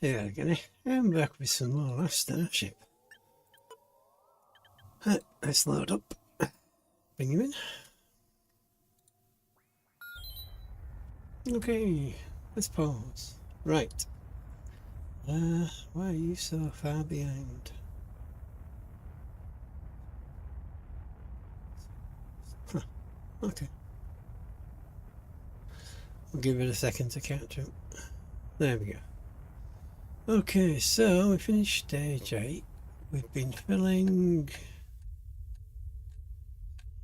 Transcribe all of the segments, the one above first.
Yeah, again, I'm back with some more last Starship. Let's load up. Bring him in. Okay, let's pause. Right. Why are you so far behind? Huh. Okay. We'll give it a second to catch up. There we go. Okay, so we finished stage 8. We've been filling...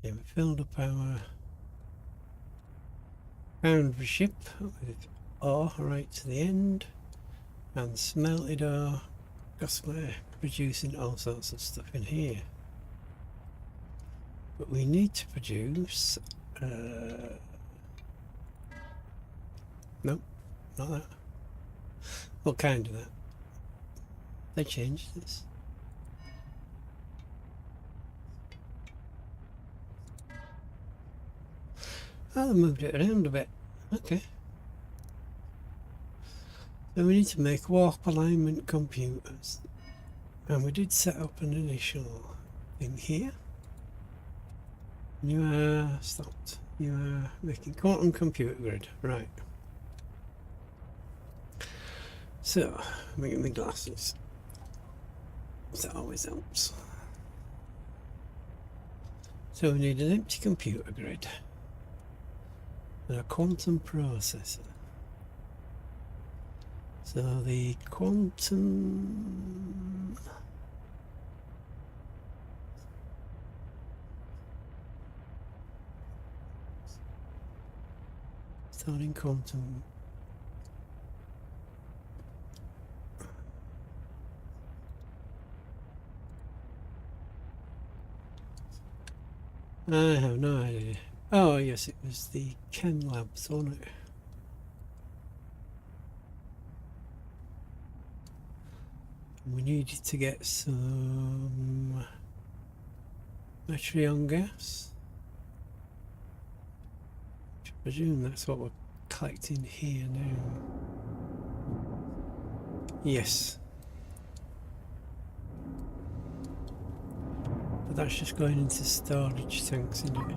Yeah, we filled up our foundry ship with ore right to the end, and smelted ore, because we're producing all sorts of stuff in here. But we need to produce... nope, not that. What kind of that? They changed this. Oh, they moved it around a bit. Okay. So we need to make warp alignment computers. And we did set up an initial thing here. You are stopped. You are making quantum computer grid. Right. So, making the glasses. That always helps. So we need an empty computer grid. And a quantum processor. So the quantum... Starting quantum... I have no idea. Oh yes, it was the Chem Labs, wasn't it? We needed to get some Metreon gas. I presume that's what we're collecting here now. Yes. But that's just going into storage tanks, isn't it?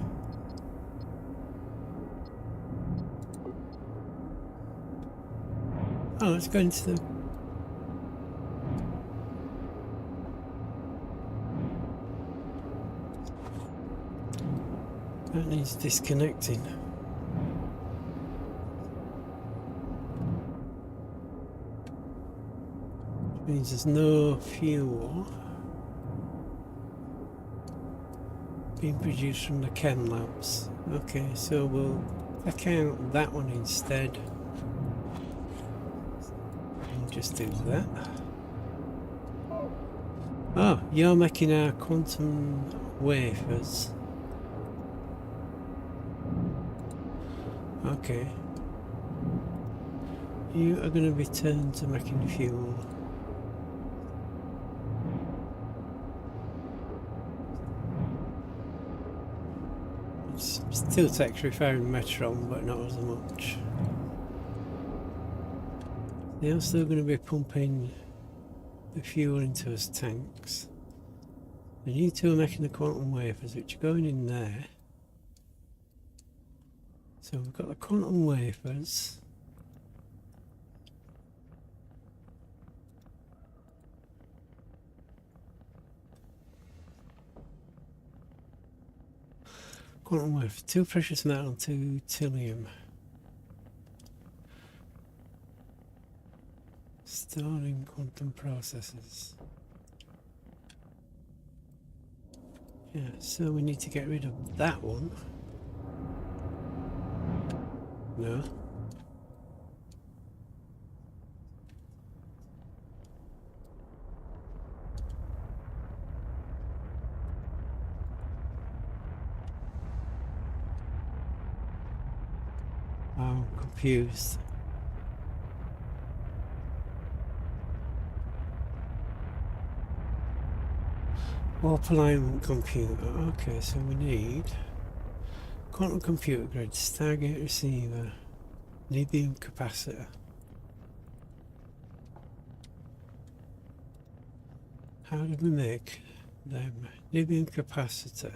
Oh, let's go into the... That needs disconnecting. Which means there's no fuel being produced from the Chem Labs. Okay, so we'll account that one instead. We'll just do that. Oh, you're making our quantum wafers. Okay. You are going to be turned to making fuel. It still takes refining Metron, but not as much. They are still going to be pumping the fuel into his tanks. And you two are making the quantum wafers, which are going in there. So we've got the quantum wafers. Quantum wafer, 2 precious metal and 2 thallium. Storing quantum processors. Yeah, so we need to get rid of that one. No. I'm confused. Warp alignment computer. Okay, so we need quantum computer grid, Stargate receiver, Nebium capacitor. how did we make them? Lithium capacitor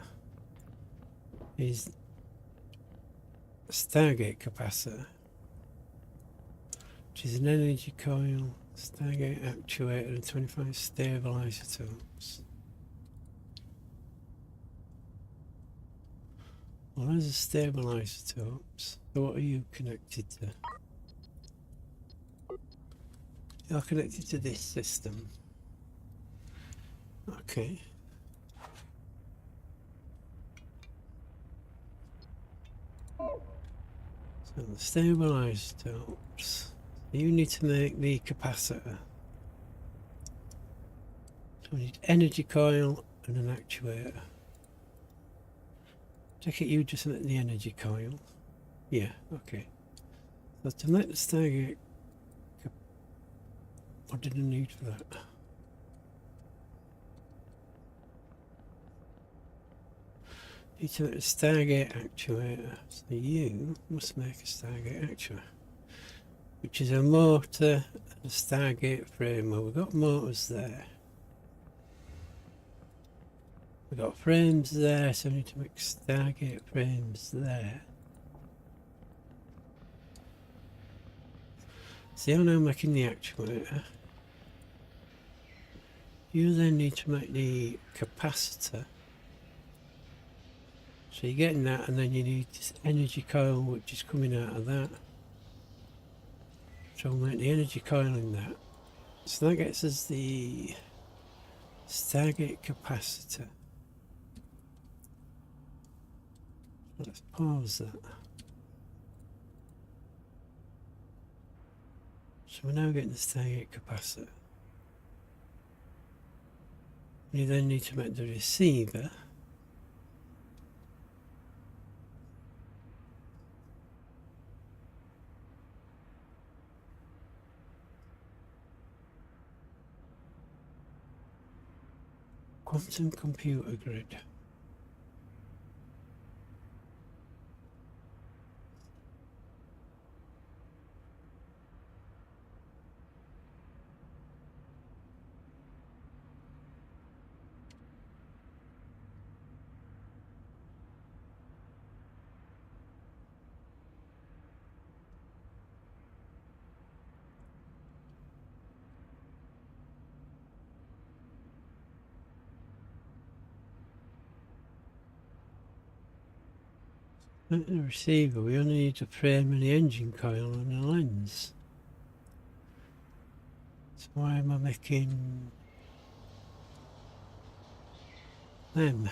is Stargate capacitor, which is an energy coil, Stargate actuator, and 25 stable isotopes. Well, those are stable isotopes. So what are you connected to? You're connected to this system. Okay. So the stable isotopes. You need to make the capacitor. So we need energy coil and an actuator. Take it you just make the energy coil. Yeah, okay. So to make the Stargate, what did I need for that? Need to make a Stargate actuator. So you must make a Stargate actuator, which is a motor and a Stargate frame. Well, we've got motors there. We've got frames there, so we need to make Stargate frames there. So you're now making the actuator. You then need to make the capacitor. So you're getting that, and then you need this energy coil which is coming out of that. So we'll make the energy coil in that. So that gets us the Stargate capacitor. Let's pause that. So we're now getting the Stargate capacitor. You then need to make the receiver. Quantum computer grid. At the receiver, we only need to frame and the engine coil and the lens. So why am I making them?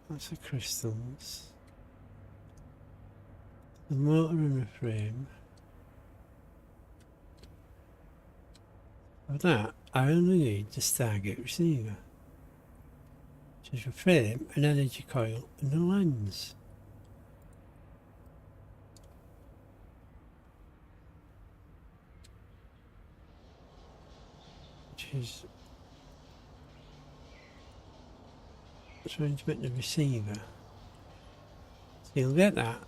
That's the crystals. The motor and the frame. For that, I only need the Stargate receiver, which is a frame, an energy coil, and a lens. Which is trying to make the receiver. So you'll get that.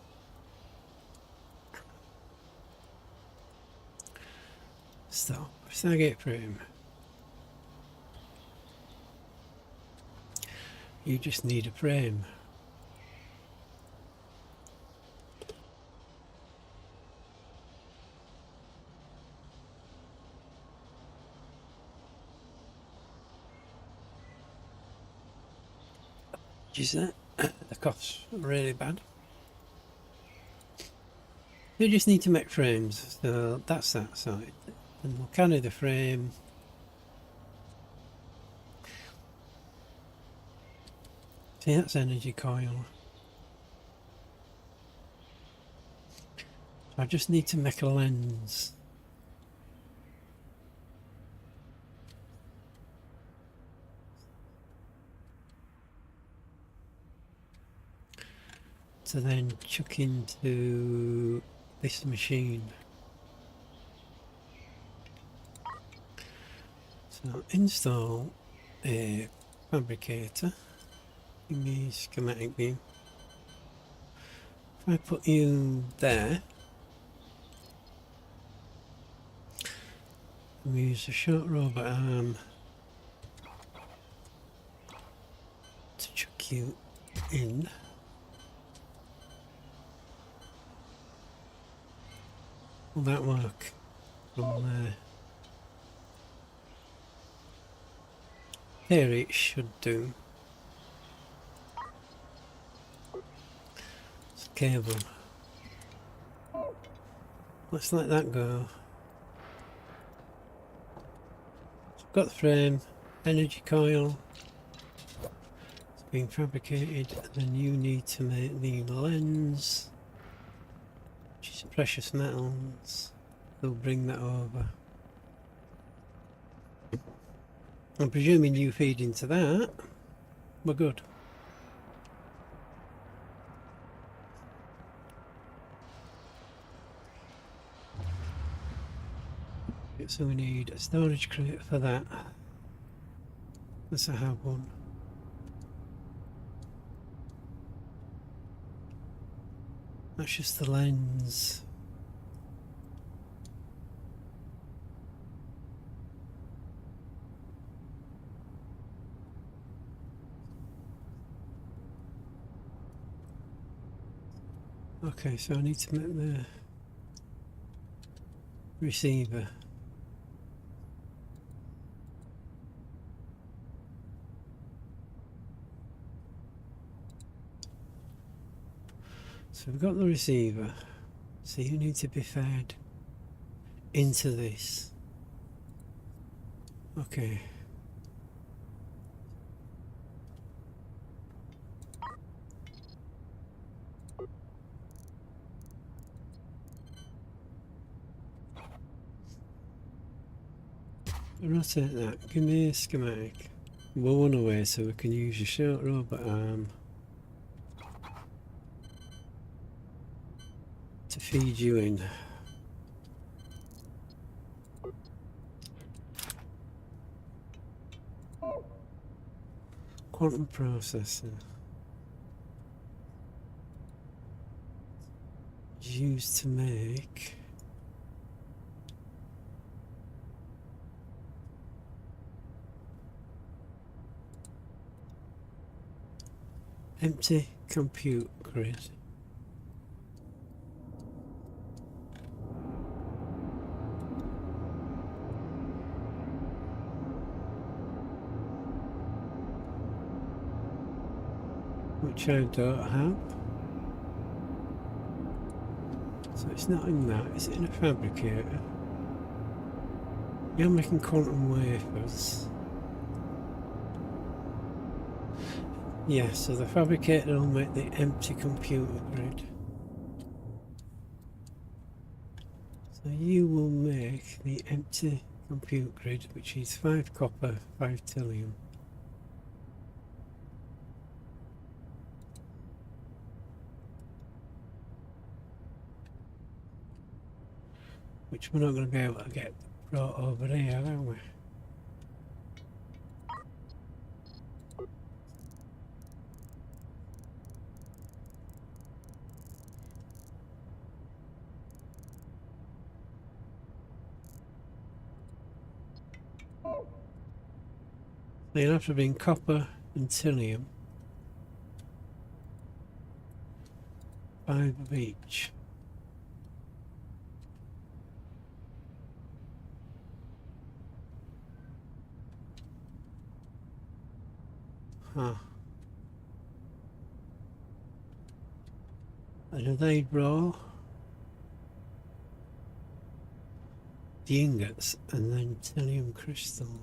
Stop. Stargate frame. You just need a frame. Is that the cough's really bad? You just need to make frames, so that's that side. And we'll carry the frame. See, that's energy coil. So I just need to make a lens. To then chuck into this machine. So install a fabricator in the schematic view. I put you there, we use a short robot arm to chuck you in. Will that work from there? Here it should do. It's a cable. Let's let that go. So I've got the frame, energy coil. It's being fabricated, and then you need to make the lens, which is precious metals. They'll bring that over. I'm presuming you feed into that. We're good. So we need a storage crate for that. Let's have one. That's just the lens. Okay, so I need to make the receiver. So we've got the receiver, so you need to be fed into this. Okay. Rotate that, give me a schematic. We're one away so we can use your short robot arm to feed you in. Quantum processor used to make empty compute grid. Which I don't have. So it's not in that, is it in a fabricator? You're making quantum wafers. Yeah, so the fabricator will make the empty computer grid. So you will make the empty compute grid, which is 5 copper, 5 thallium. Which we're not going to be able to get brought over here, are we? So you'll have to bring copper and thallium. 5 of each. Huh. And do they draw the ingots and then thallium crystals?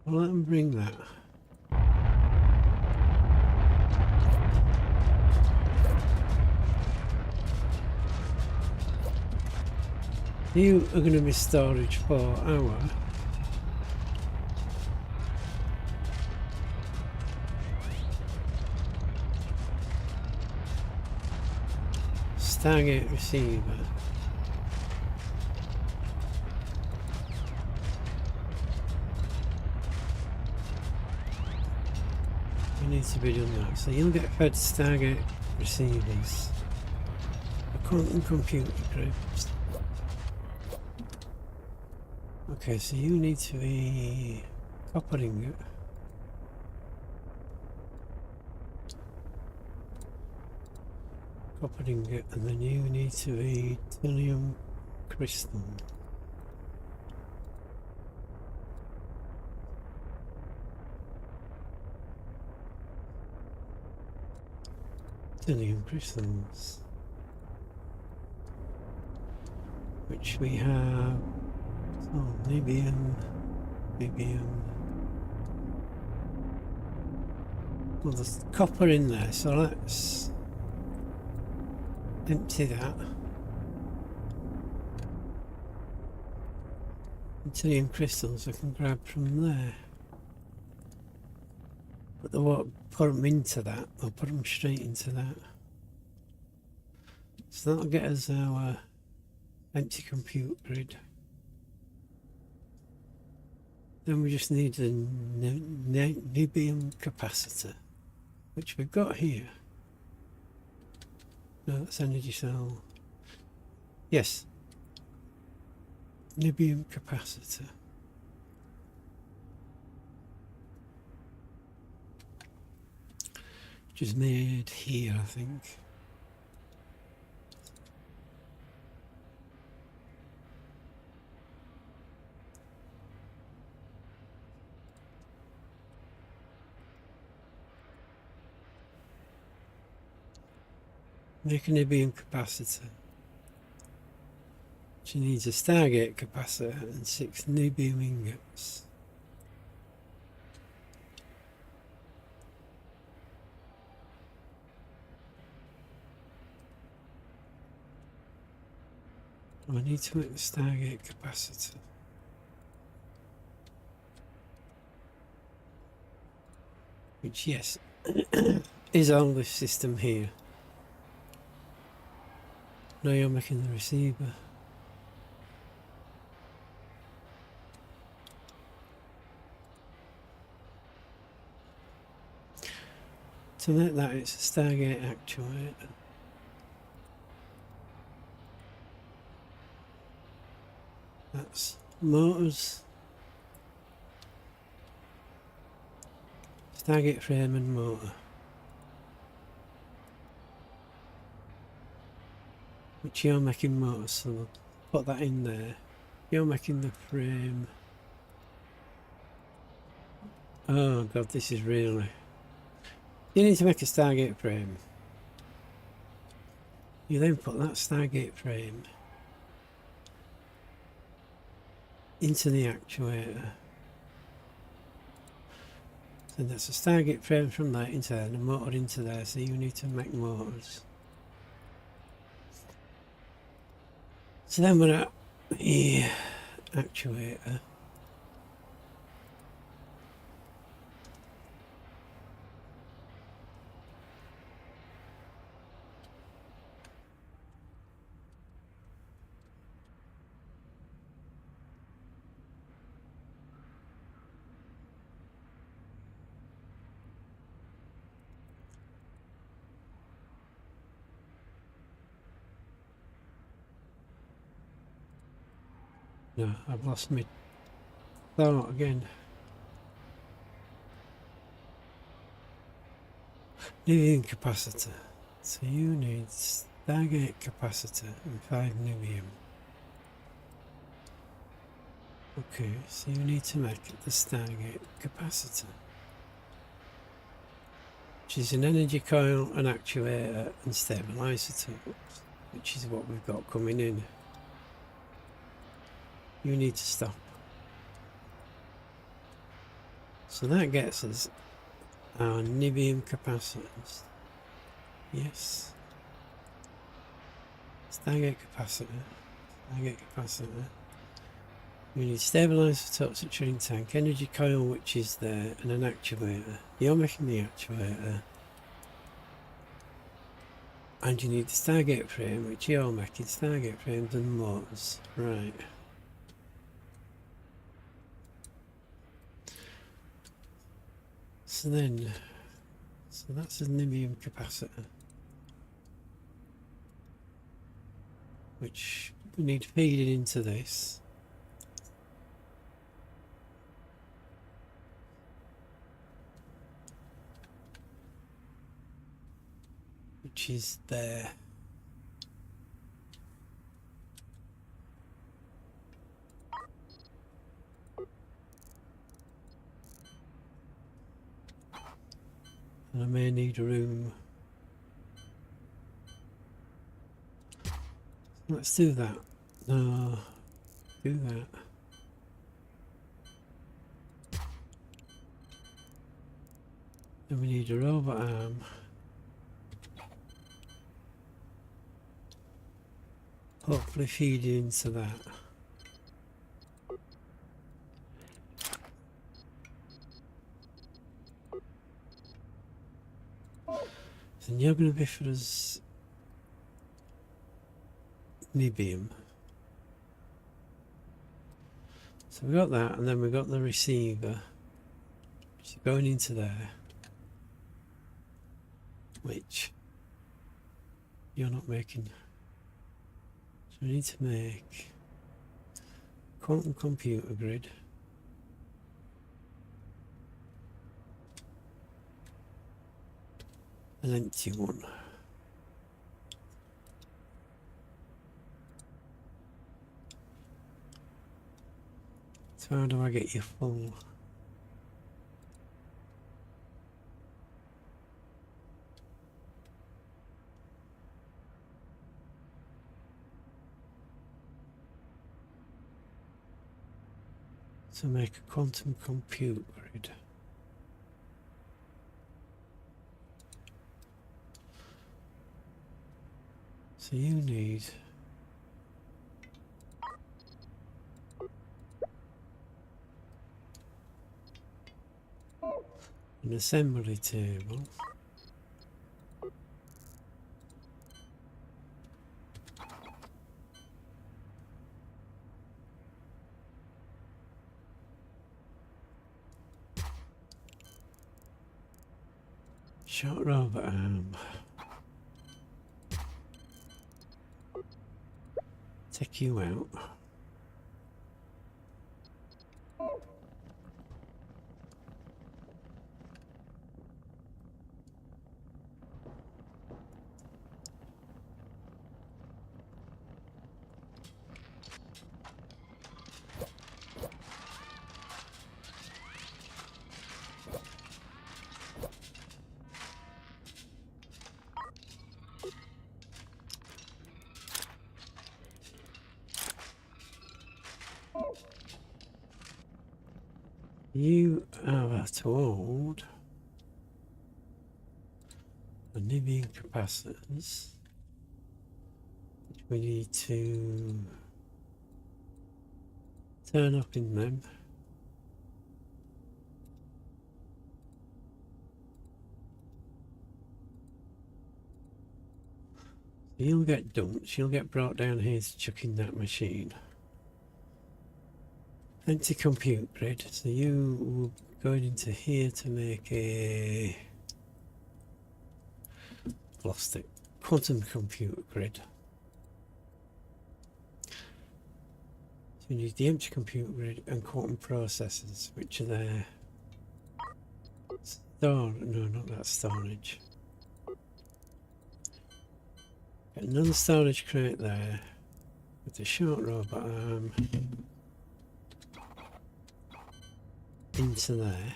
Well, let them bring that. You are going to be storage for our Stargate receiver. You need to be doing that. So you'll get fed Stargate receivers. A quantum computer groups. Okay, so you need to be coppering it. Coppering it, and then you need to be titanium crystal. Titanium crystals. Which we have. Oh, Nibium. Well, there's copper in there, so let's empty that. Titanium crystals I can grab from there. But they won't put them into that, they'll put them straight into that. So that'll get us our empty compute grid. Then we just need a Nibium capacitor, which we've got here. No, that's energy cell. Yes. Nibium capacitor. Which is made here, I think. Make a Nibium capacitor. She needs a Stargate capacitor and 6 Nibium ingots. I need to make the Stargate capacitor. Which, yes, is on this system here. Now you're making the receiver. To make that, it's a Stargate actuator. That's motors, Stargate frame and motor. Which you're making motors, so we'll put that in there. You're making the frame. Oh god, this is really... You need to make a Stargate frame. You then put that Stargate frame into the actuator. So that's a Stargate frame from there into there and a motor into there, so you need to make motors. So then we're at the actuator. No, I've lost my thought again. Nibium capacitor. So you need Stargate capacitor and 5 Nibium. Okay, so you need to make the Stargate capacitor, which is an energy coil, an actuator and stabilizer tools, which is what we've got coming in. You need to stop. So that gets us our Nibium capacitors. Yes. Stargate capacitor. Target capacitor. We need stabilizer, toxic train tank, energy coil which is there, and an actuator. You're making the actuator. And you need the Stargate frame, which you're making. Stargate frames and motors. Right. So then, that's a Nimium capacitor, which we need feeding into this. Which is there. And I may need room. Let's do that. No, do that. Then we need a robot arm. Hopefully feed into that. And you're going to be for us Nibium. So we got that, and then we got the receiver, which is going into there, which you're not making. So we need to make quantum computer grid. An empty one. So how do I get you full? So make a quantum compute grid. So you need an assembly table. Short robot arm. Take you out. You are told the Nibian capacitors, which we need to turn up in them. So you'll get dumped, you'll get brought down here to chuck in that machine. Empty compute grid, so you will go into here to make a lost it. Quantum compute grid. So you need the empty compute grid and quantum processors, which are there. No, not that storage. Get another storage crate there with the short robot arm into there.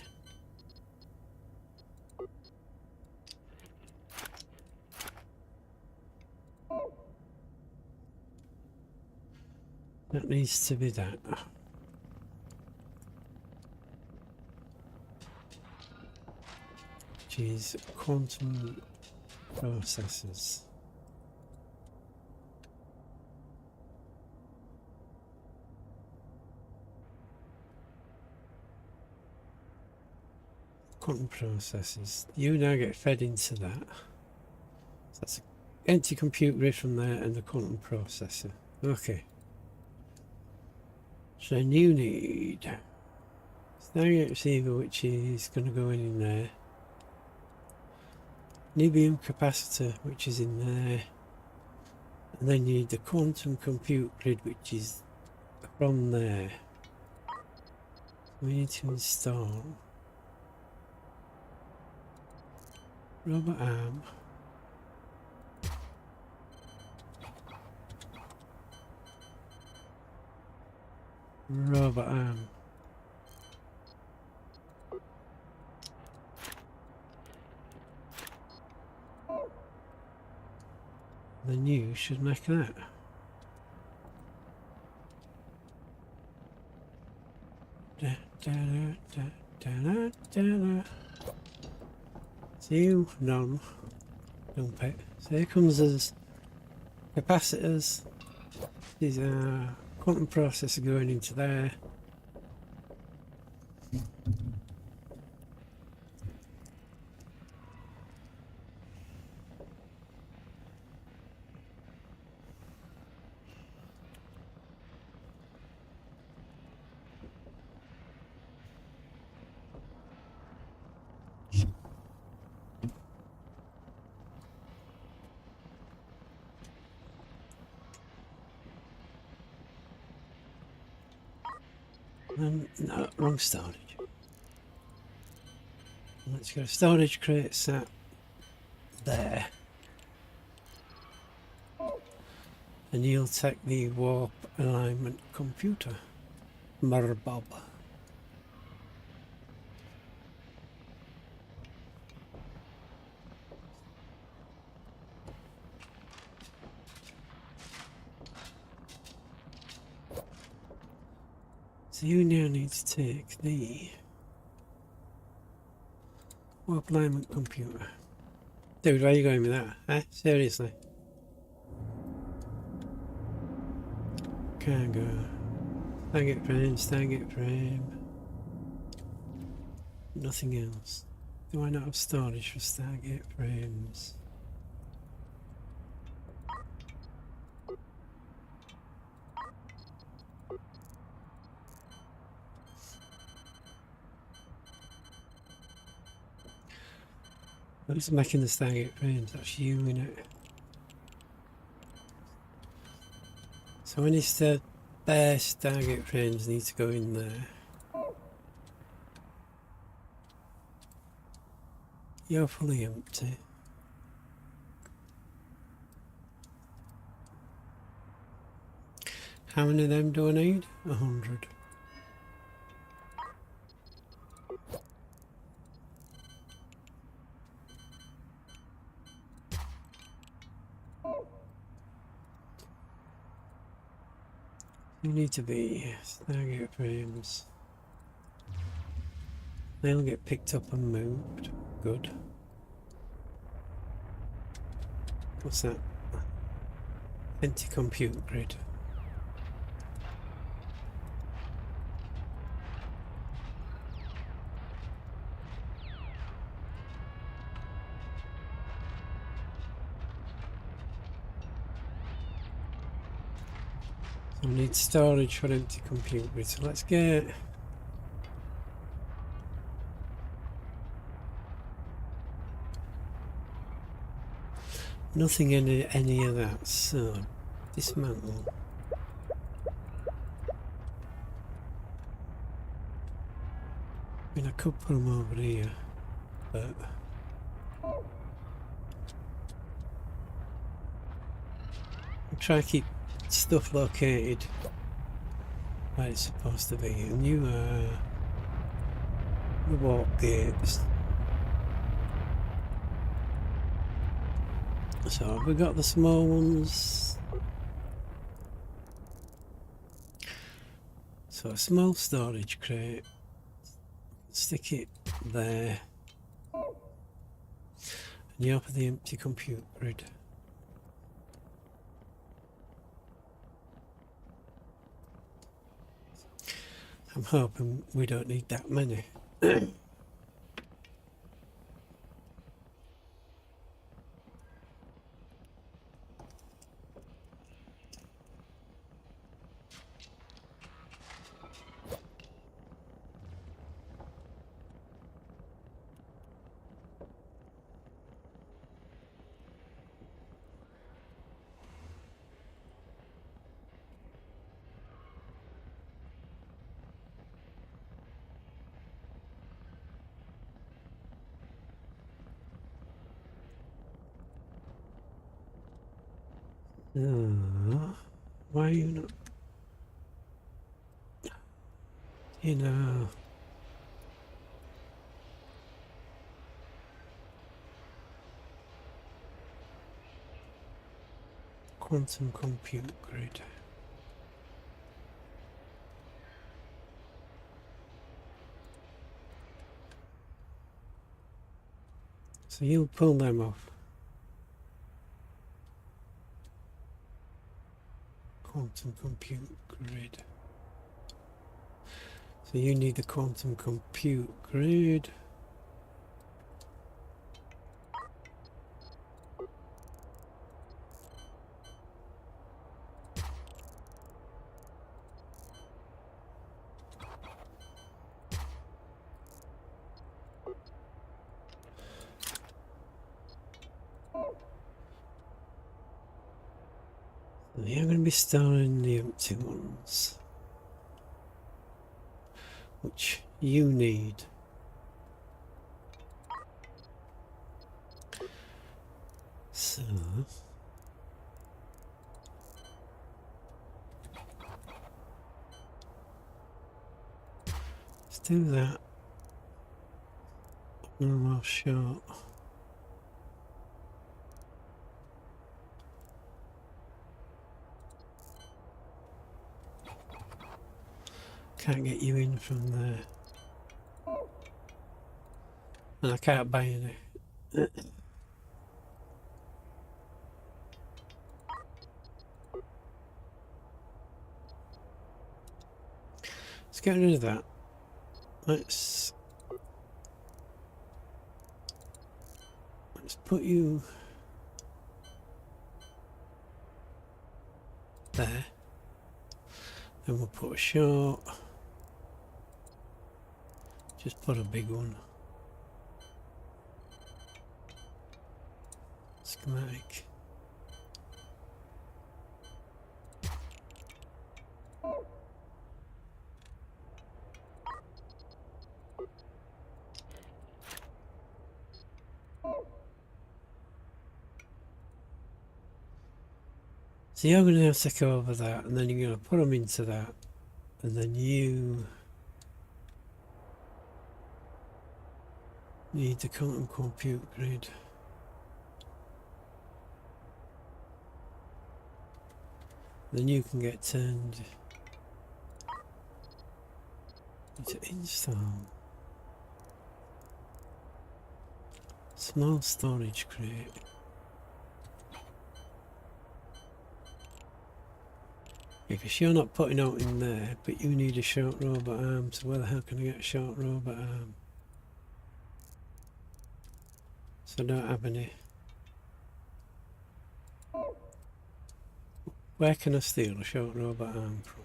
That needs to be that. Which is quantum processors. quantum processors. You now get fed into that. So that's an empty compute grid from there and the quantum processor. Okay. So then you need Stargate receiver, which is going to go in there. Nibium capacitor, which is in there. And then you need the quantum compute grid, which is from there. We need to install rubber arm, rubber arm. Then you should make that. Da, da, da, da, da, da, da. So you none. Dump it. So here comes us capacitors. These are quantum processor going into there. No, wrong storage. Let's go storage crate sat there. And you'll take the warp alignment computer. Merbob. So you now need to take the warp alignment computer. Dude, where are you going with that? Eh? Seriously? Can't go. Stargate frame. Nothing else. Do I not have storage for Stargate frames? Who's making the Stargate frames? That's you, innit? So when it's the bare Stargate frames need to go in there. You're fully empty. How many of them do I need? 100. You need to be Stargate frames. They'll get picked up and moved. Good. What's that? Anti-compute grid. So we need storage for empty compute grid. So let's get nothing in any of that. So dismantle. I mean, I could put them over here, but I'll try to keep stuff located where it's supposed to be. And you are the warp gates. So have we got the small ones? So a small storage crate. Stick it there. And you open the empty compute grid. I'm hoping we don't need that many. Why are you not? You know. Quantum compute grid. So you pull them off. Quantum compute grid. So you need the quantum compute grid. So you're going to be storing the empty ones, which you need. So let's do that. No more short. Can't get you in from there. And I can't buy any. Let's get rid of that. Let's put you there. Then we'll put a short. Just put a big one. Schematic. So you're going to have to go over that, and then you're going to put them into that, and then you need the quantum compute grid. Then you can get turned into install. Small storage crate. Because you're not putting out in there, but you need a short robot arm, so where the hell can I get a short robot arm? So I don't have any. Where can I steal a short robot arm from?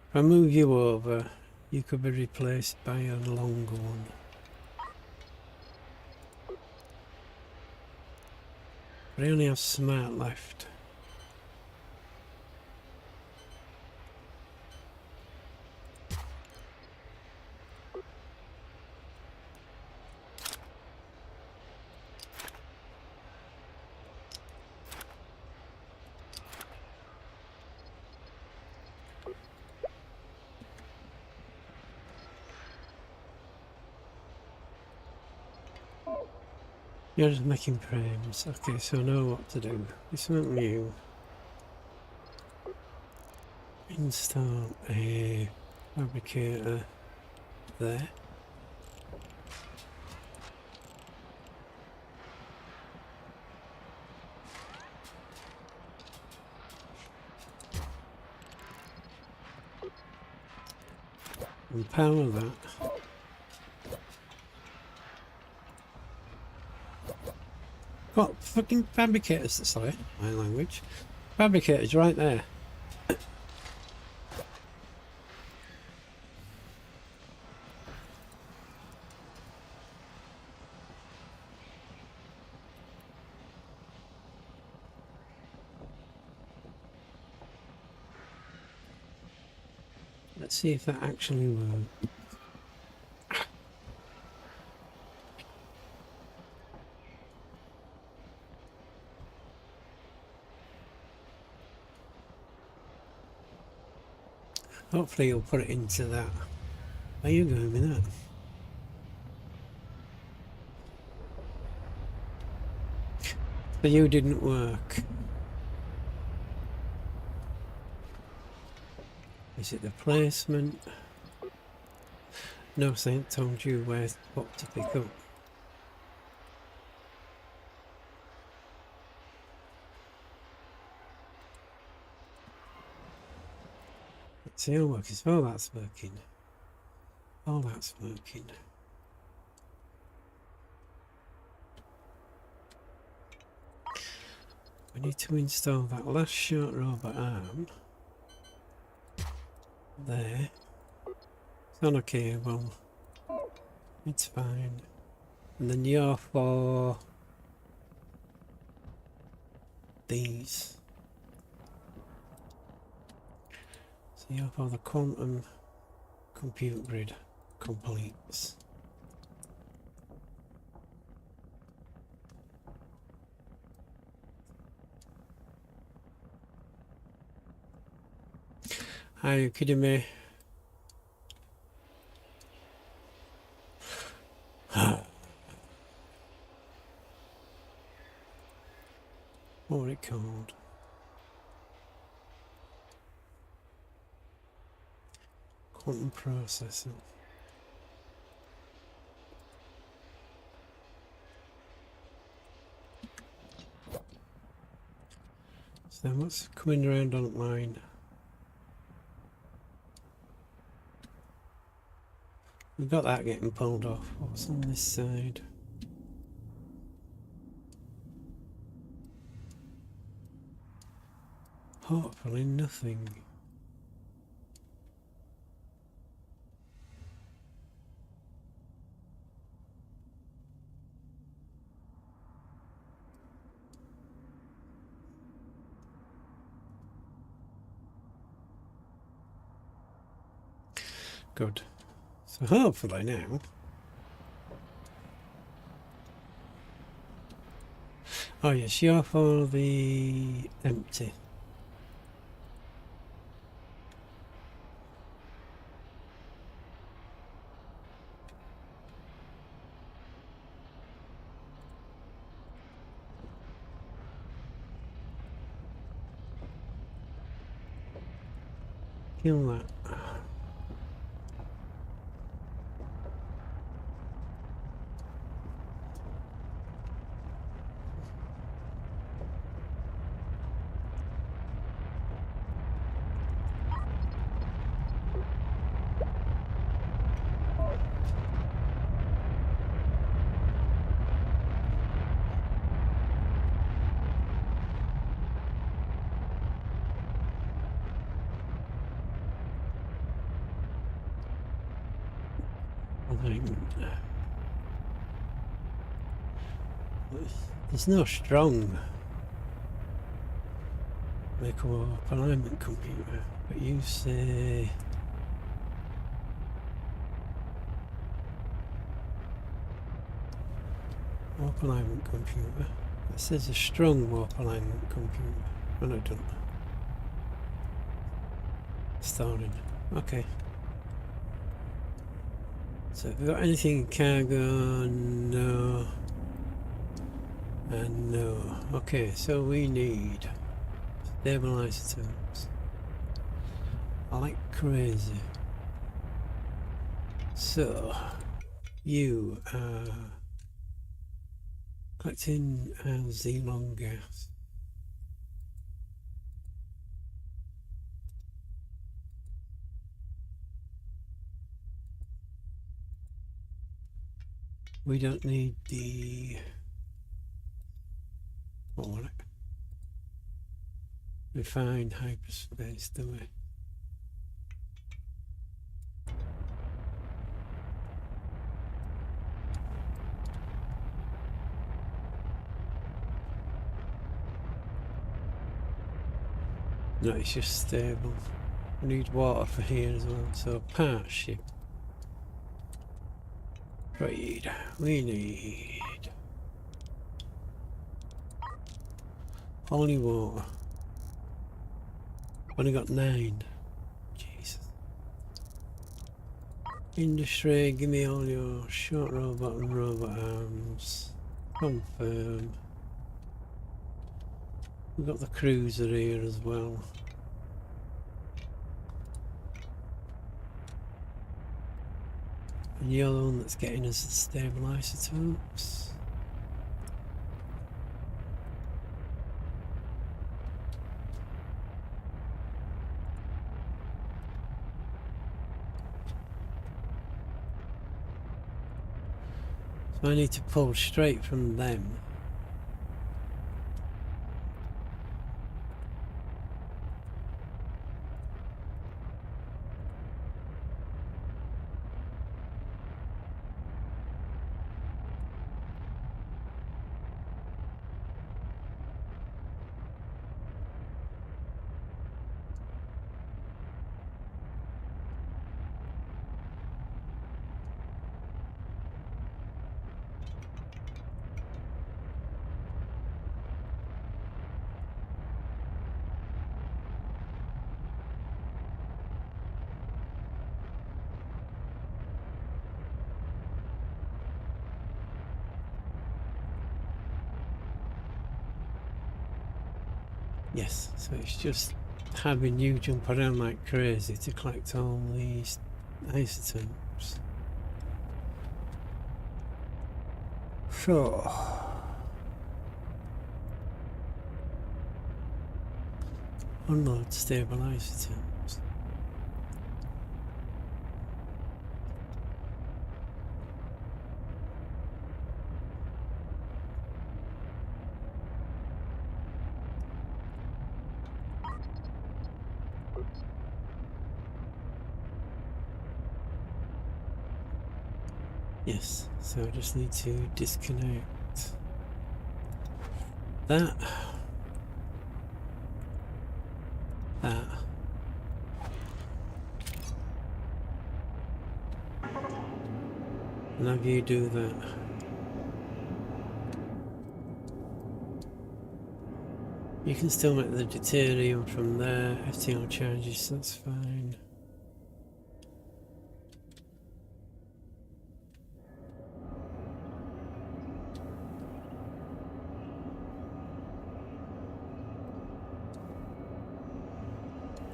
If I move you over, you could be replaced by a longer one. But I only have smart left. You're just making frames. Okay, so I know what to do. This won't new. Install a fabricator there. And power that. What fucking fabricators? Sorry, my language. Fabricators right there. Let's see if that actually works. Hopefully you'll put it into that. Where are you going with that? But you didn't work. Is it the placement? No, I ain't told you what to pick up. Let's see how working. Oh, that's working. Oh, that's working. We need to install that last short robot arm. There. It's on a cable. It's fine. And then you're for these. So you're for the quantum compute grid completes. Are you kidding me? What was it called? Quantum processing. So then what's coming around on mine? We've got that getting pulled off. What's on this side? Hopefully nothing. Good. So hopefully now. Oh yes, you're for the empty. Kill that. There's no strong micro alignment computer, but you say warp alignment computer. That says a strong warp alignment computer. Oh no, it doesn't. Starting. Okay. So have we got anything in cargo? No. And no. Okay, so we need stabilizer terms. I like crazy. So you are collecting xenon gas. We don't need the what was it? Refined hyperspace, do we? No, it's just stable. We need water for here as well, so StarShip. Trade. We need only water. Only got 9. Jesus. Industry, give me all your short robot and robot arms. Confirm. We've got the cruiser here as well. And you're the one that's getting us the stable isotopes. So I need to pull straight from them. Yes, so it's just having you jump around like crazy to collect all these isotopes. So unload stable isotopes. Yes, so I just need to disconnect that, that, and have you do that. You can still make the deuterium from there, FTL charges, that's fine.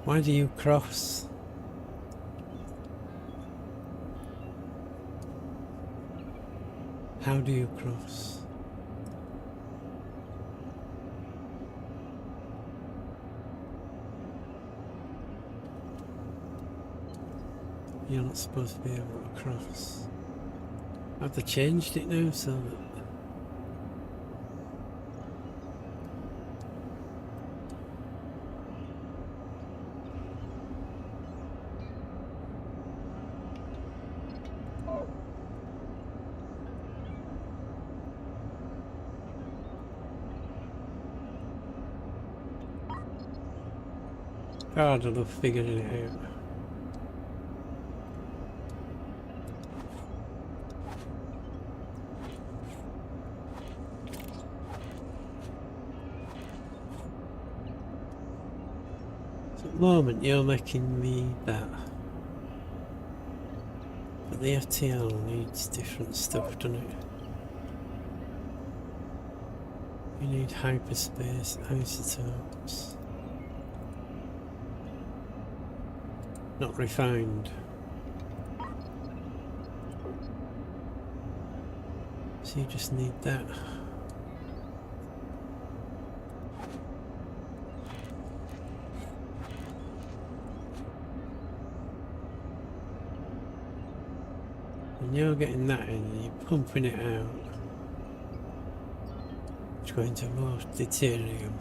Why do you cross? How do you cross? You're not supposed to be able to cross. Have they changed it now so that... God, I love figuring it out. So at the moment you're making me that. But the FTL needs different stuff, doesn't it? You need hyperspace isotopes. Not refined. So you just need that. And you're getting that in and you're pumping it out. It's going to more deuterium.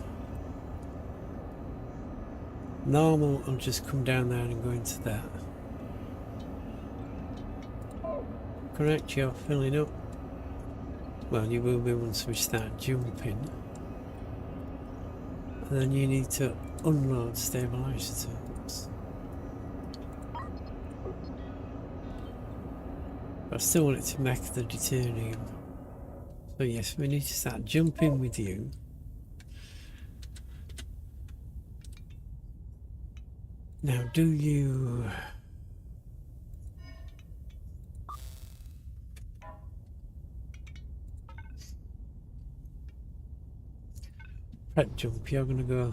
Normal, I'll just come down there and go into that. Correct, you're filling up. Well, you will be once we start jumping. And then you need to unload stable isotopes. But I still want it to make the deuterium. So yes, we need to start jumping with you. Now, do you... prep jump, you're gonna go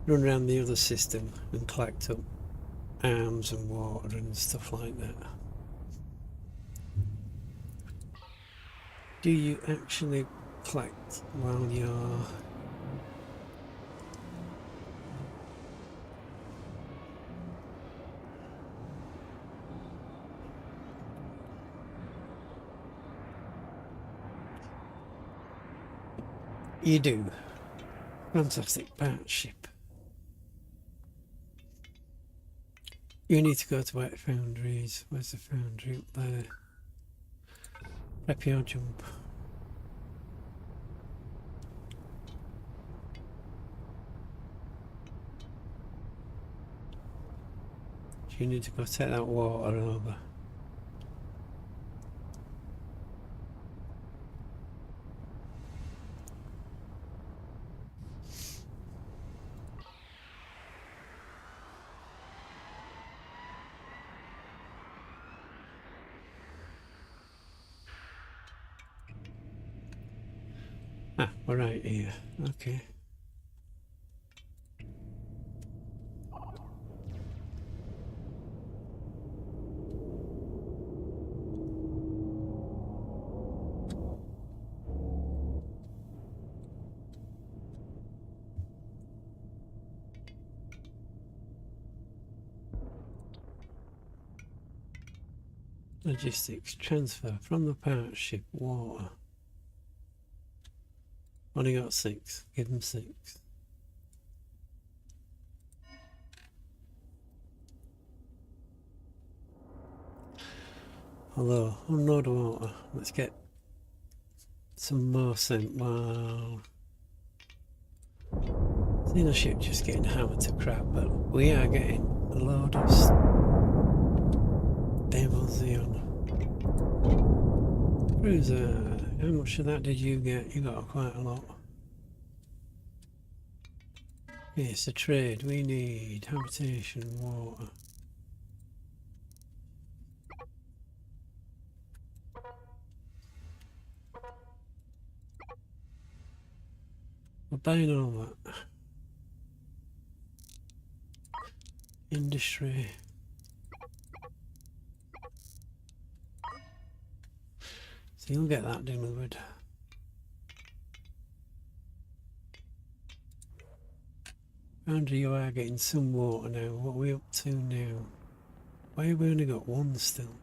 run around the other system and collect up arms and water and stuff like that. Do you actually collect while you're you do? Fantastic partnership. You need to go to White Foundries. Where's the foundry? Up there. Prep your jump. You need to go take that water over. Ah, we're right here. Okay. Logistics transfer from the partnership water. Only got 6. Give them 6. Although, unload water. Let's get some more sent. Wow. Xeno ship just getting hammered to crap, but we are getting a load of demos on. Cruiser, how much of that did you get? You got quite a lot. Yes, a trade. We need habitation, water. We're buying all that. Industry. So you'll get that delivered. Andrew, you are getting some water now. What are we up to now? Why have we only got 1 still?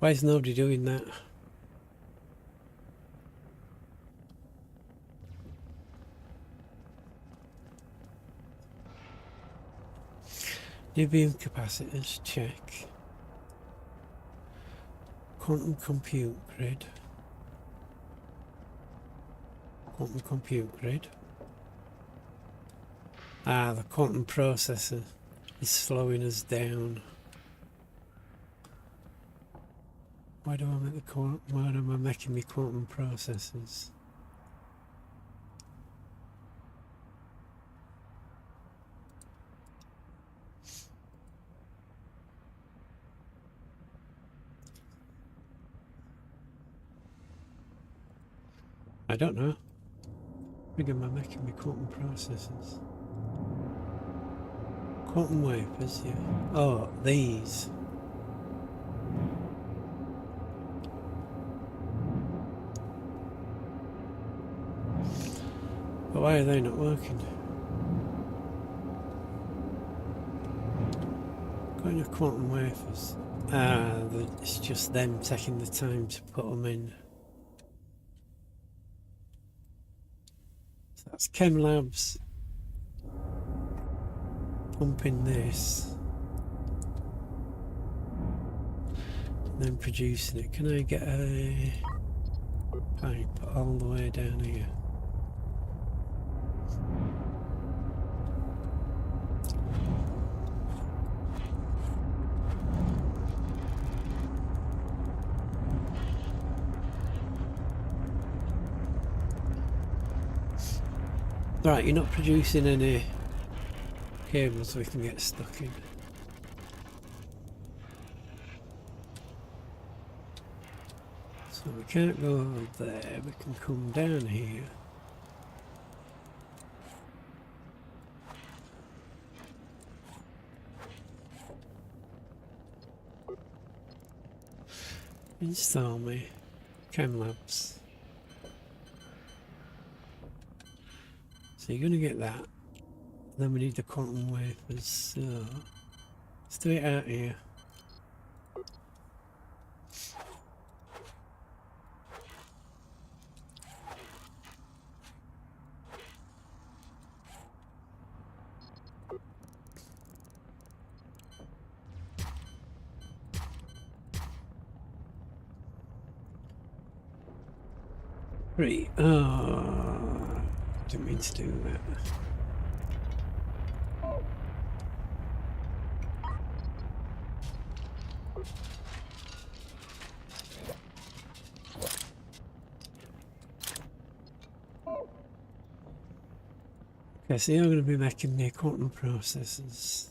Why is nobody doing that? Nibium capacitors, check. Quantum compute grid. Quantum compute grid. Ah, the quantum processor is slowing us down. Why do I make the why am I making me quantum processors? I don't know. Why am I making me quantum processors? Quantum wafers, yeah. Oh, these. But why are they not working? Going to quantum wafers. Ah, it's just them taking the time to put them in. So that's Chem Labs pumping this. And then producing it. Can I get a pipe all the way down here? Right, you're not producing any cables we can get stuck in. So we can't go over there, we can come down here. Install me cam labs. So you're gonna get that. Then we need the quantum wafers, so let's do it out here. Right, oh, didn't mean to do that. Okay, so you're going to be making the quantum processors.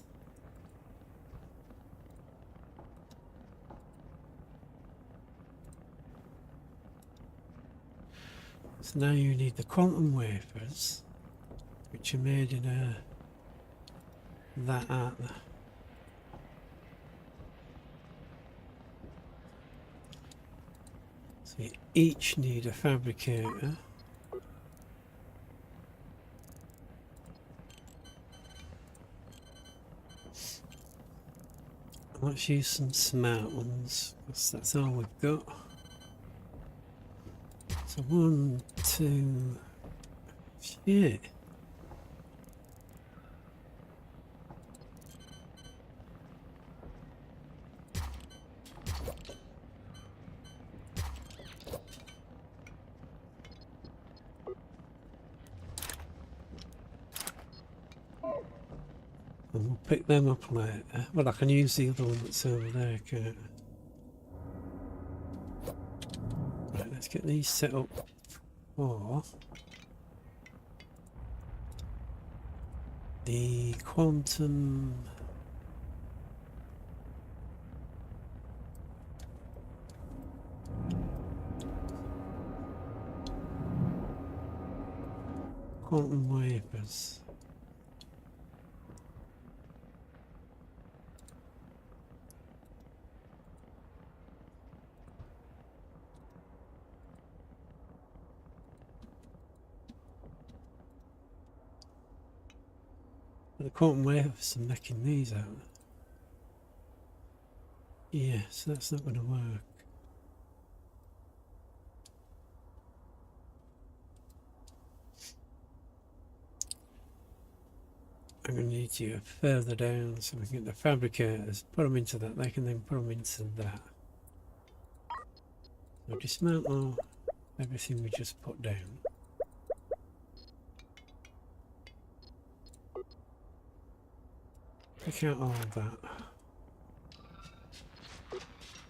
So now you need the quantum wafers, which are made in that art there. So you each need a fabricator. Let's use some smart ones, because that's all we've got. So 1, 2, shit. And we'll pick them up later. Well, I can use the other one that's over there, can't I? Right, let's get these set up for the quantum. Quantum wafers. The quantum wafers are making these out. Yeah, so that's not going to work. I'm going to need you further down so we can get the fabricators, put them into that, they can then put them into that. So dismantle everything we just put down. Pick out all of that.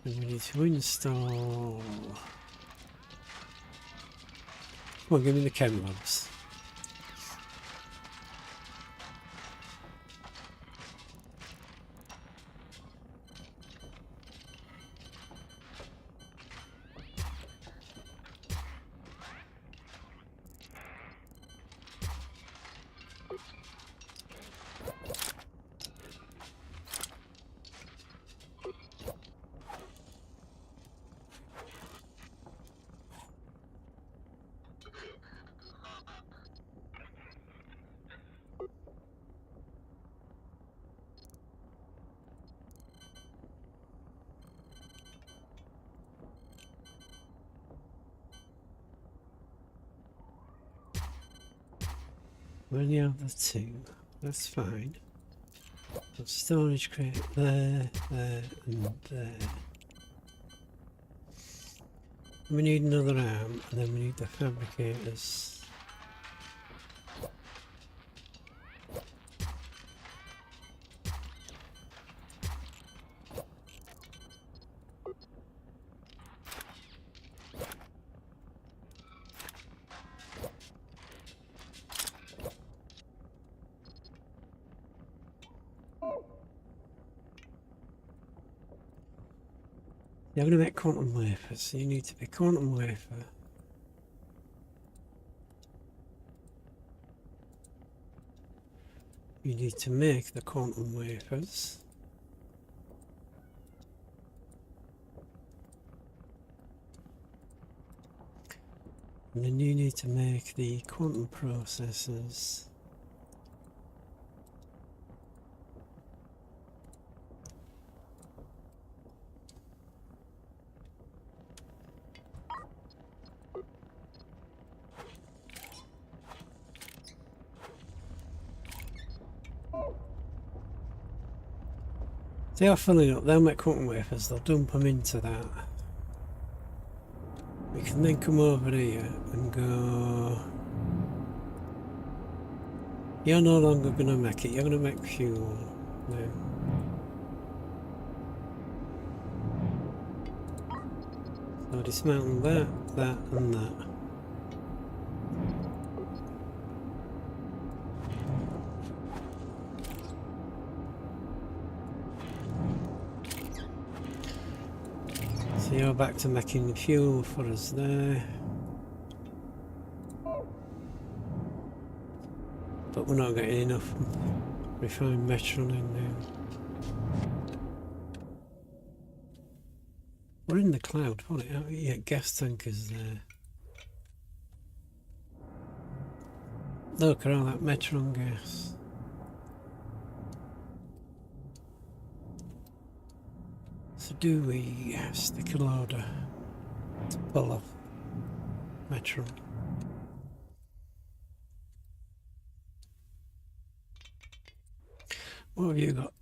And we need to install... Come on, give me the chem labs. We only have the two, that's fine. Got storage crate there, there and there. We need another arm and then we need the fabricators. You're going to make quantum wafers, so you need to be quantum wafer. You need to make the quantum wafers. And then you need to make the quantum processors. They are filling up, they'll make quantum wafers, they'll dump them into that. We can then come over here and go... You're no longer going to make it, you're going to make fuel now. So dismantle that, that and that. So you're back to making fuel for us there. But we're not getting enough refined metron in now. We're in the cloud, what it? Yeah, gas tankers there. Look at all that metron gas. So do we stick a loader to pull off metron? What have you got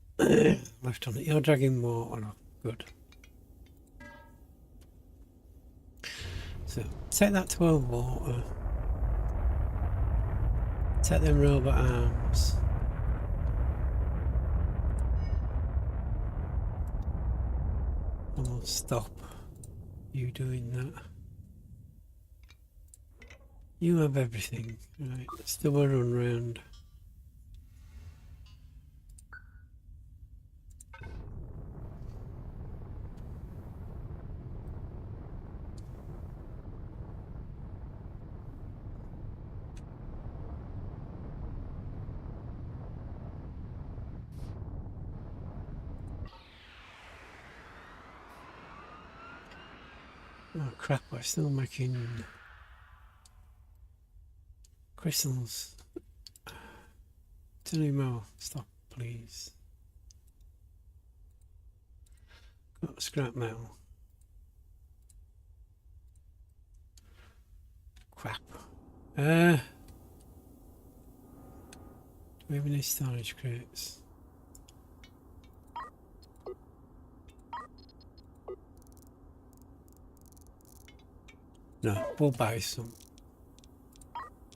left on it? You're dragging water off. Good. So take that 12 water. Take them robot arms. And we'll stop you doing that. You have everything. Right, let's do a run round. Oh crap, we're still making crystals. Tell me more. Stop, please. Got scrap metal. Crap. Do we have any storage crates? No, we'll buy some.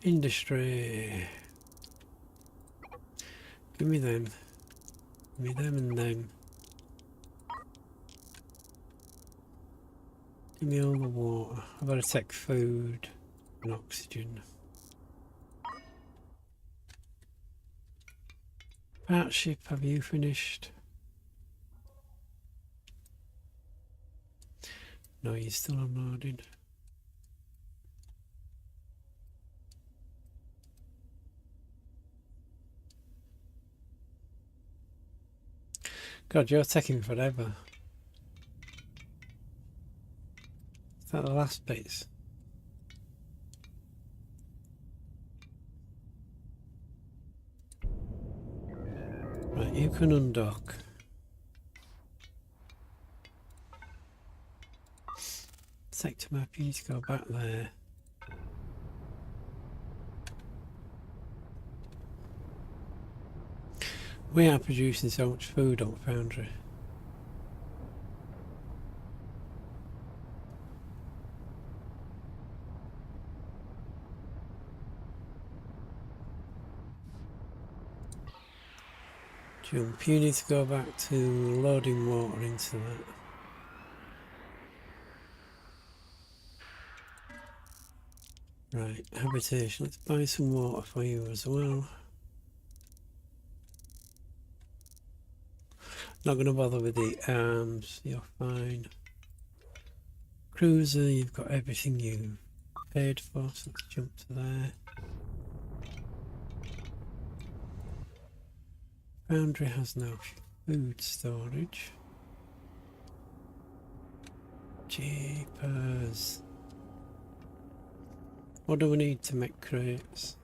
Industry. Give me them. Give me them and them. Give me all the water. I've got to take food and oxygen. StarShip, have you finished? No, you're still unloading. God, you're taking forever. Is that the last bits? Right, you can undock. Sector map, you need to go back there. We are producing so much food on Foundry. Jump, you need to go back to loading water into that. Right, habitation, let's buy some water for you as well. Not going to bother with the arms, you're fine. Cruiser, you've got everything you paid for, so let's jump to there. Foundry has no food storage. Jeepers. What do we need to make crates?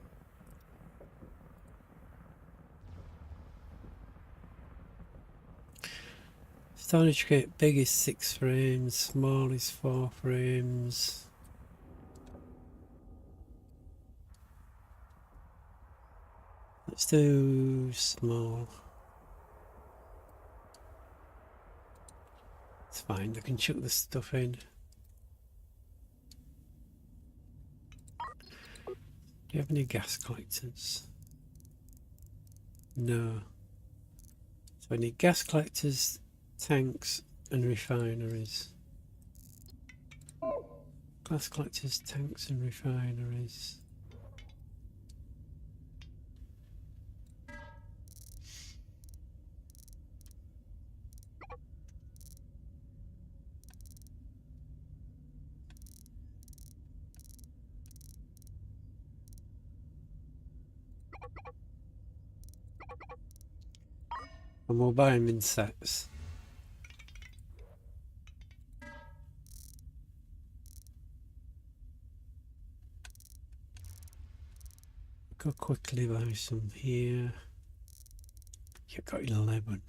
Storage crate, big is 6 frames, small is 4 frames. Let's do small. It's fine, I can chuck the stuff in. Do you have any gas collectors? No. So I need gas collectors, tanks and refineries. Gas collectors, tanks and refineries. And we'll buy them in sets. Go quickly buy some here. You've got 11.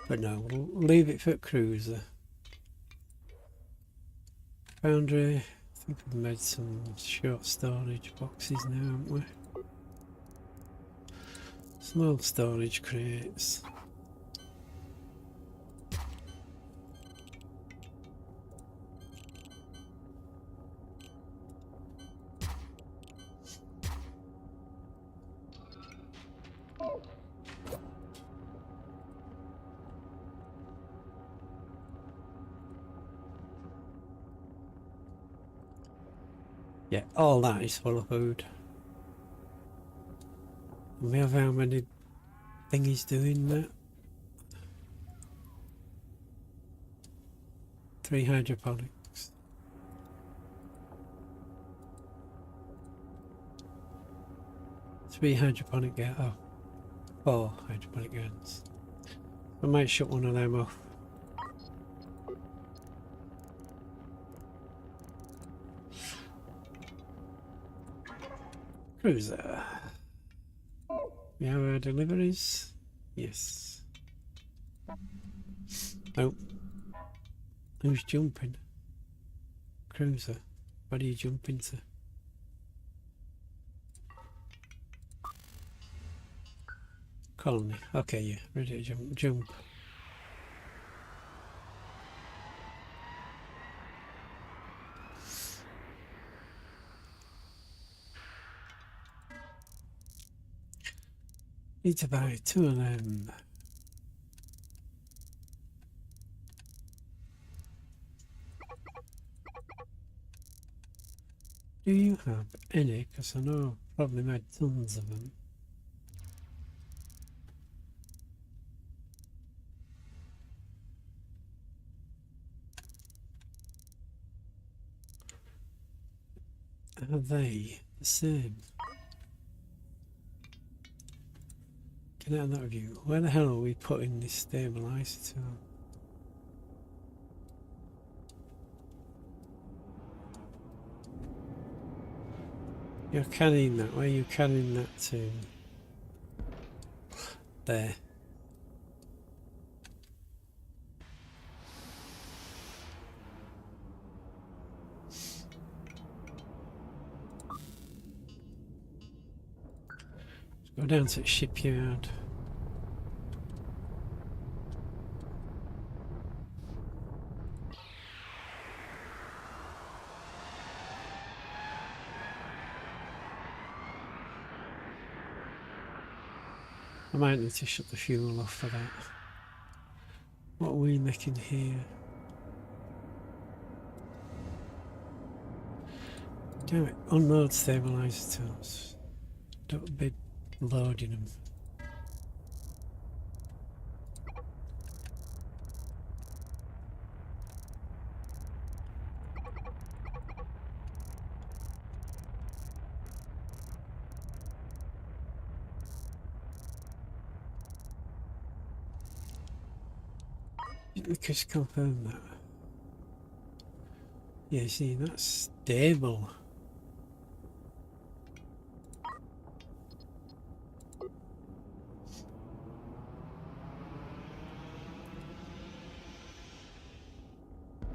But no, we'll leave it for cruiser. Foundry, I think we've made some short storage boxes now, haven't we? Small storage crates. Yeah, all that is full of food. And we have how many thingies doing that? 3 hydroponics. 3 hydroponic gas. Oh, 4 hydroponic gans. I might shut one of them off. Cruiser. We have our deliveries. Yes. Oh. Who's jumping? Cruiser. What are you jumping to? Colony. Okay, yeah. Ready to jump. Need to buy 2 of them. Do you have any? Because I know I've probably made tons of them. Are they the same? Get out of that view. Where the hell are we putting this stabilizer to? You're carrying that. Where are you carrying that to? There. Let's go down to the shipyard. I might need to shut the fuel off for that. What are we making here? Damn it, unload stabilizer tools. Don't be loading them. just confirm that. Yeah, see, that's stable.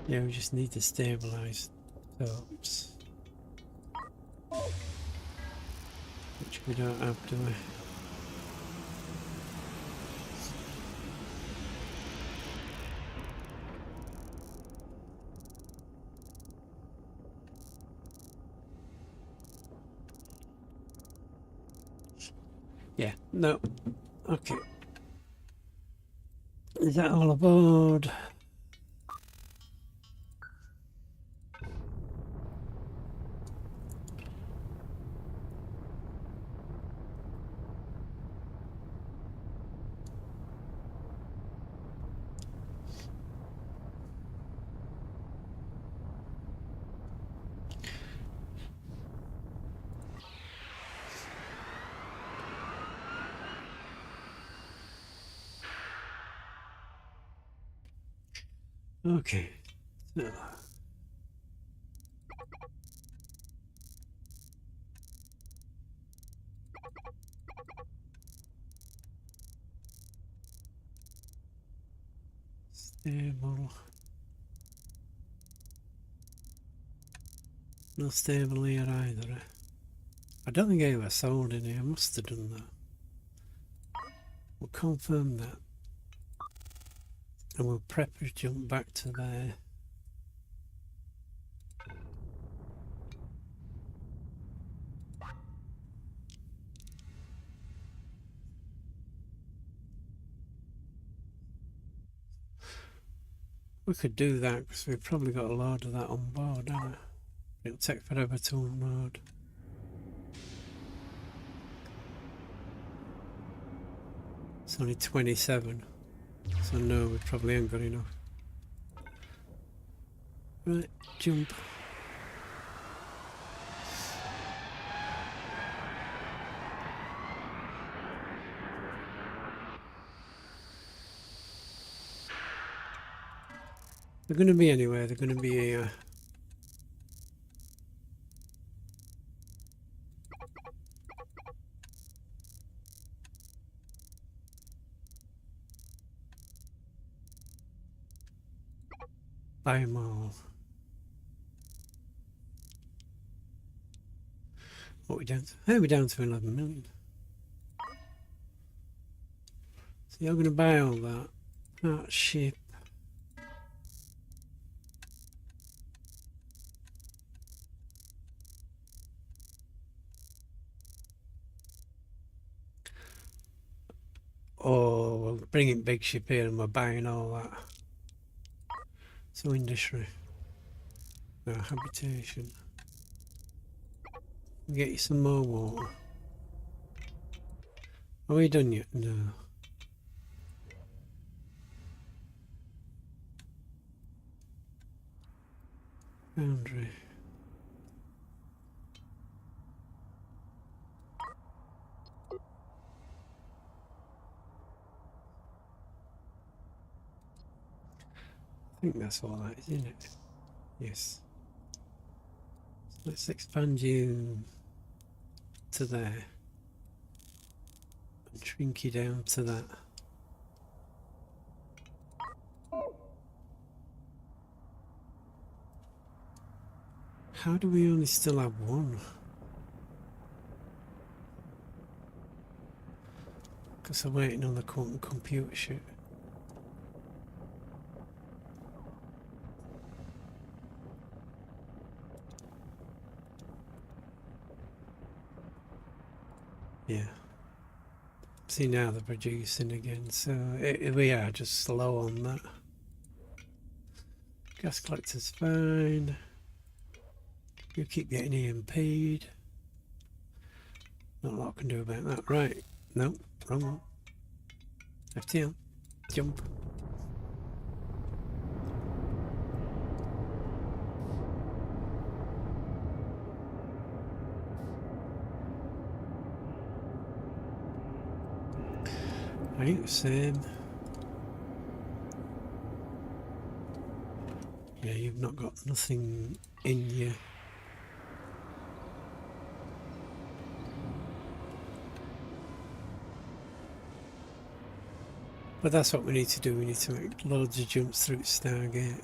Yeah, we just need to stabilize those. Which we don't have, do we? Yeah, no. Okay. Is that all aboard? Okay. So. Stable. Not stable here either. I don't think I ever sold any. I must have done that. We'll confirm that. And we'll prep and jump back to there. We could do that because we've probably got a load of that on board, haven't we? It'll take forever to unload. It's only 27, so no, we probably ain't got enough. Right, jump. They're going to be anywhere, they're going to be here. Buy them all. What are we down to? Hey, we're down to 11 million. So you're going to buy all that. StarShip. Oh, we're bringing big ship here and we're buying all that. So industry. No, habitation. We'll get you some more water. Are we done yet? No. Boundary. I think that's all that is, isn't it? Yes. So let's expand you to there. And shrink you down to that. How do we only still have one? Because I'm waiting on the quantum computer shit. Yeah. See, now they're producing again, so we are just slow on that. Gas collector's fine. You keep getting EMP'd. Not a lot I can do about that. Right. Nope. Wrong one. FTL. Jump. I think the same. you've not got nothing in you. But that's what we need to do. We need to make loads of jumps through Stargate.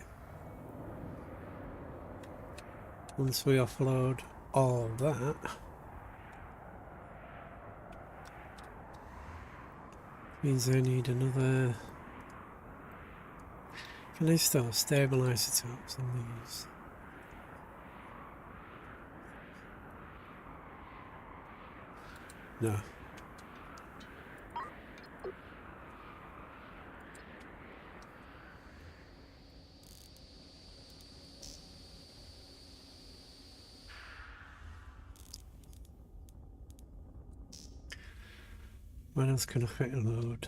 Once we offload all that, means I need another. Can I store stable isotopes on these? No. What else can I fit a load?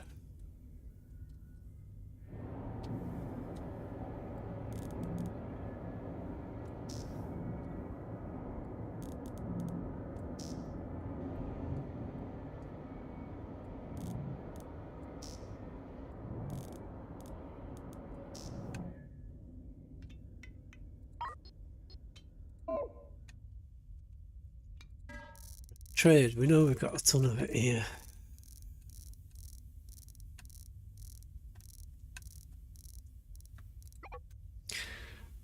Trade, we know we've got a ton of it here.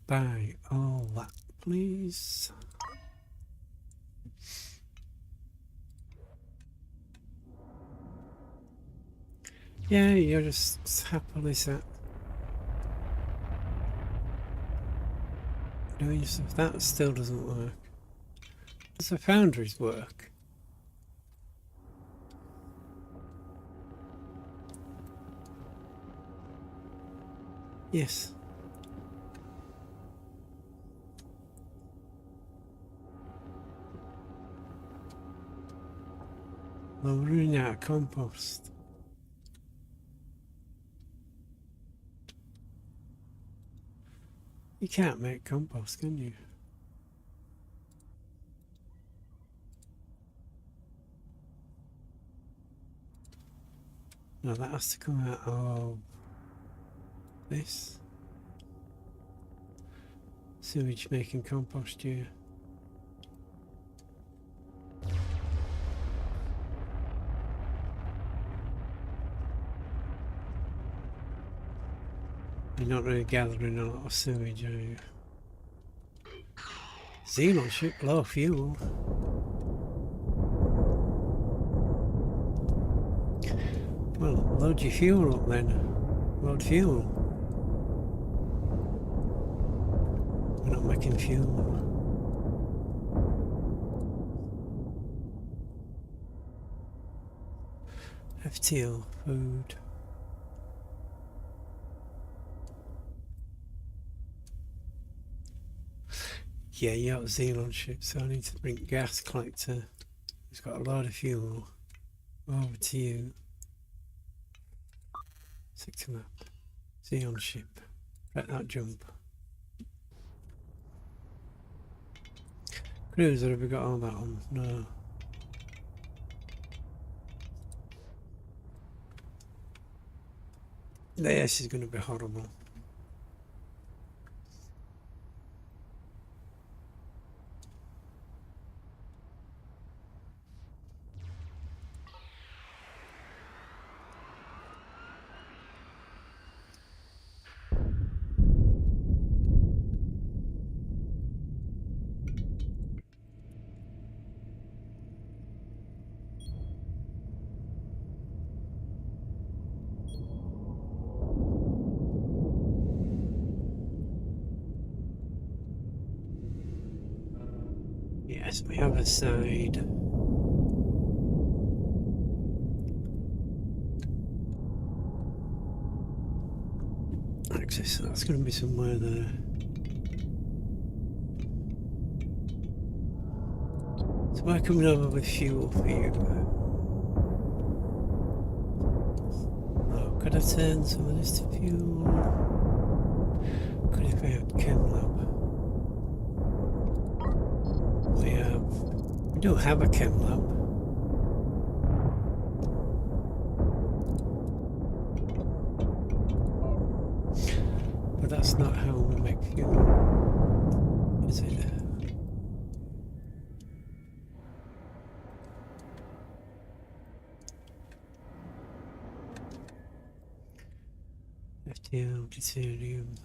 Buy all that, please. Yeah, you're just happily sat doing stuff. That still doesn't work. Does the foundries work? Yes. Well, we're running out of compost. You can't make compost, can you? No, that has to come out of this. Sewage making compost here. You're not really gathering a lot of sewage, are you? Xenon ship, low fuel. Well, load your fuel up then. Load fuel. We're not making fuel. FTL, food. Yeah, you got a Xenon ship, so I need to bring gas collector. He's got a lot of fuel. Over to you. Sector map. Xenon ship. Let that jump. Cruiser, have we got all that on? No. This is going to be horrible. Yes, we have a side. Access, that's going to be somewhere there. So we're coming over with fuel for you. Oh, could I turn some of this to fuel? Could if I had chem lab? We don't have a chem lab. But but that's not how we make fuel, is it? FTL, deuterium.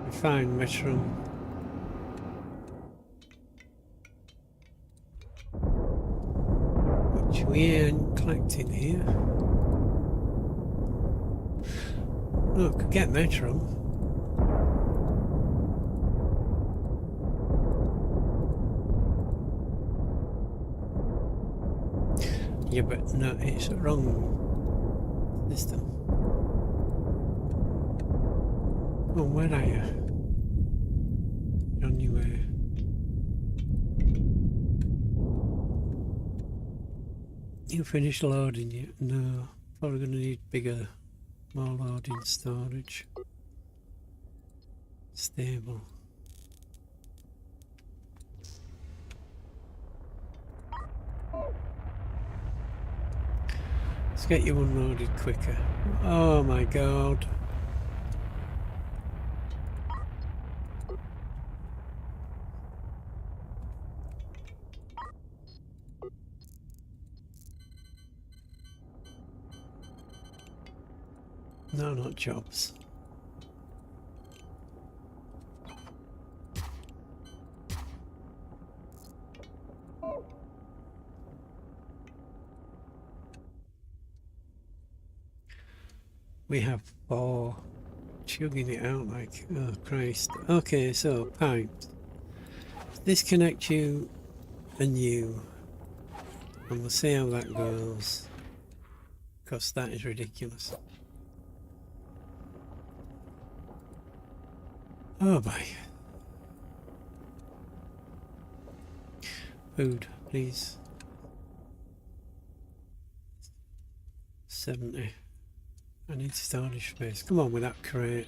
Refined metrum. Which we ain't collecting here. Look, get metrum. Yeah, but no, it's the wrong system. Oh, where are you? You're on your way. You finished loading yet? No. Probably going to need bigger, more loading storage. Stable. Let's get you unloaded quicker. Oh my god. No, not jobs. We have 4. Chugging it out like, oh Christ. Okay, so pipes. Disconnect you and you. And we'll see how that goes. Because that is ridiculous. Oh boy. Food, please. 70. I need storage space. Come on with that crate.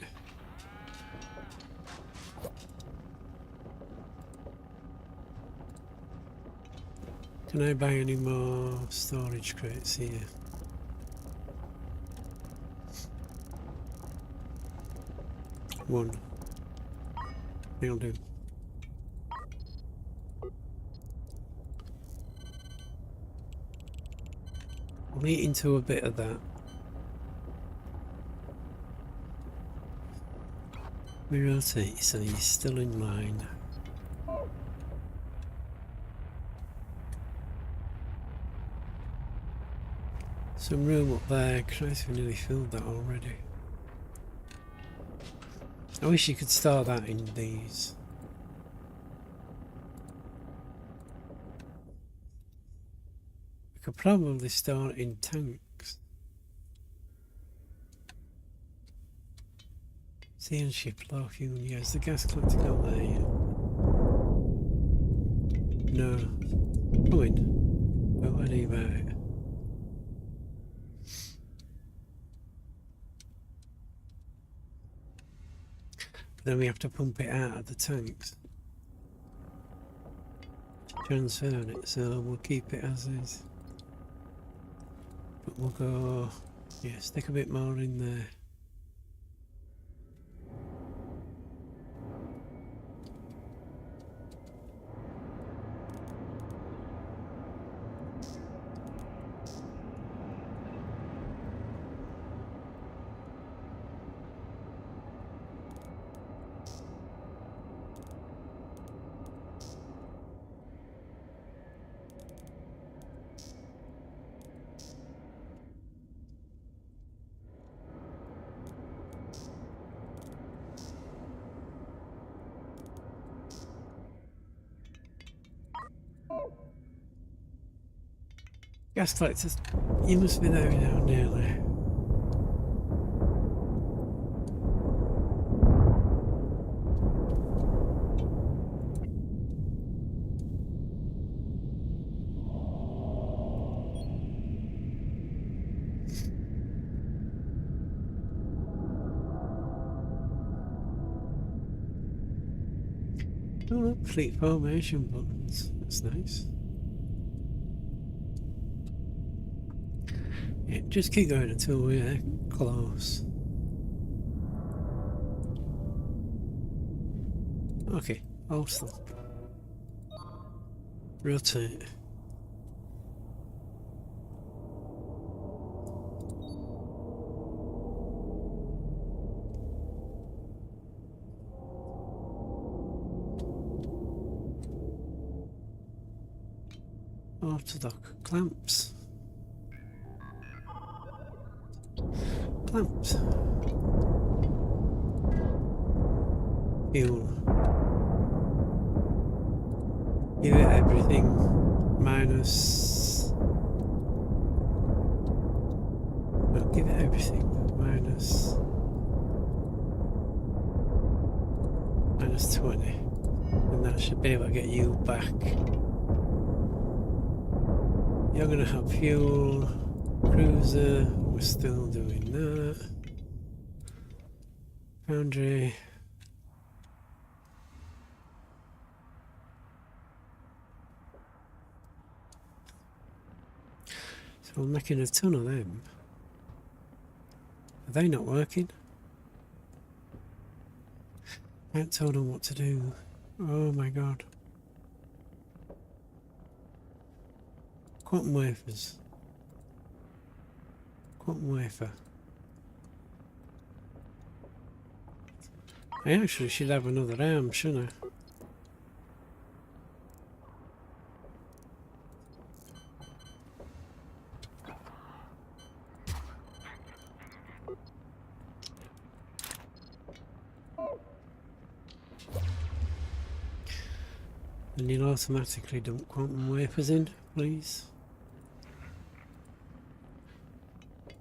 Can I buy any more storage crates here? One. That'll do. I'll eat into a bit of that. We rotate so you're still in line. Some room up there. Christ, we nearly filled that already. I wish you could store that in these. We could probably store it in tanks. StarShip, low fuel, yes, the gas collector got there yet? No. Come in. Don't worry about it. Then we have to pump it out of the tanks. Transfer it, so we'll keep it as is. But we'll go, yeah, stick a bit more in there. Gas collectors, you must be there now nearly. Oh look, fleet formation buttons, that's nice. Yeah, just keep going until we're close. Okay, awesome. Rotate. Orthodox clamps. Clamps. Fuel. Give it everything minus. Well, give it everything minus 20, and that should be able to get you back. You're gonna have fuel, cruiser. We're still doing that. Foundry. So we're making a ton of them. Are they not working? I haven't told them what to do. Oh my god. Quantum wafers. Quantum wafer. I actually should have another arm, shouldn't I? And you'll automatically dump quantum wafers in, please.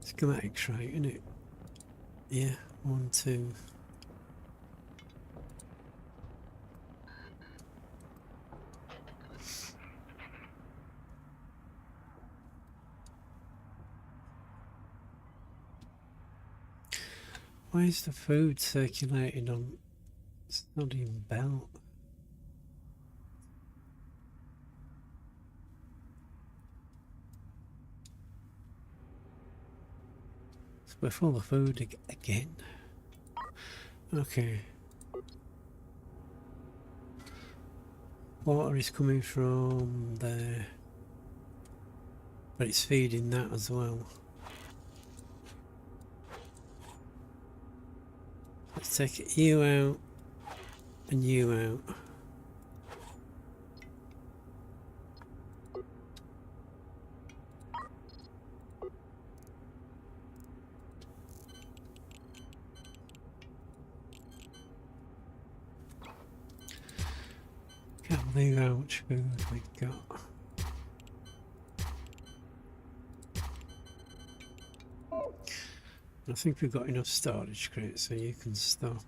Schematics right, isn't it? Yeah, 1, 2. Why is the food circulating on sodium belt? So we're full of food again. Okay. Water is coming from there, but it's feeding that as well. Let's take you out and you out. Can't believe how much food we've got. I think we've got enough storage crates, so you can stop.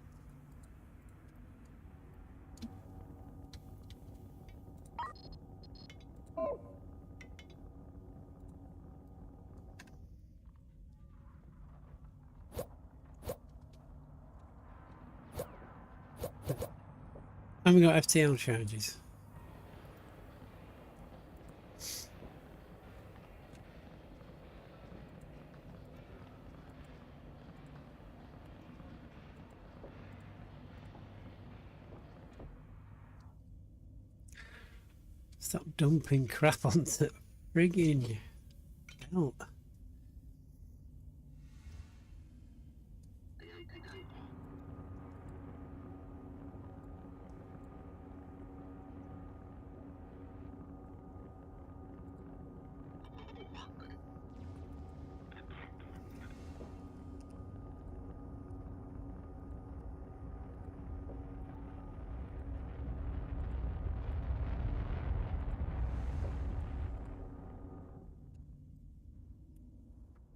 And we got FTL charges. Stop dumping crap onto the friggin' belt.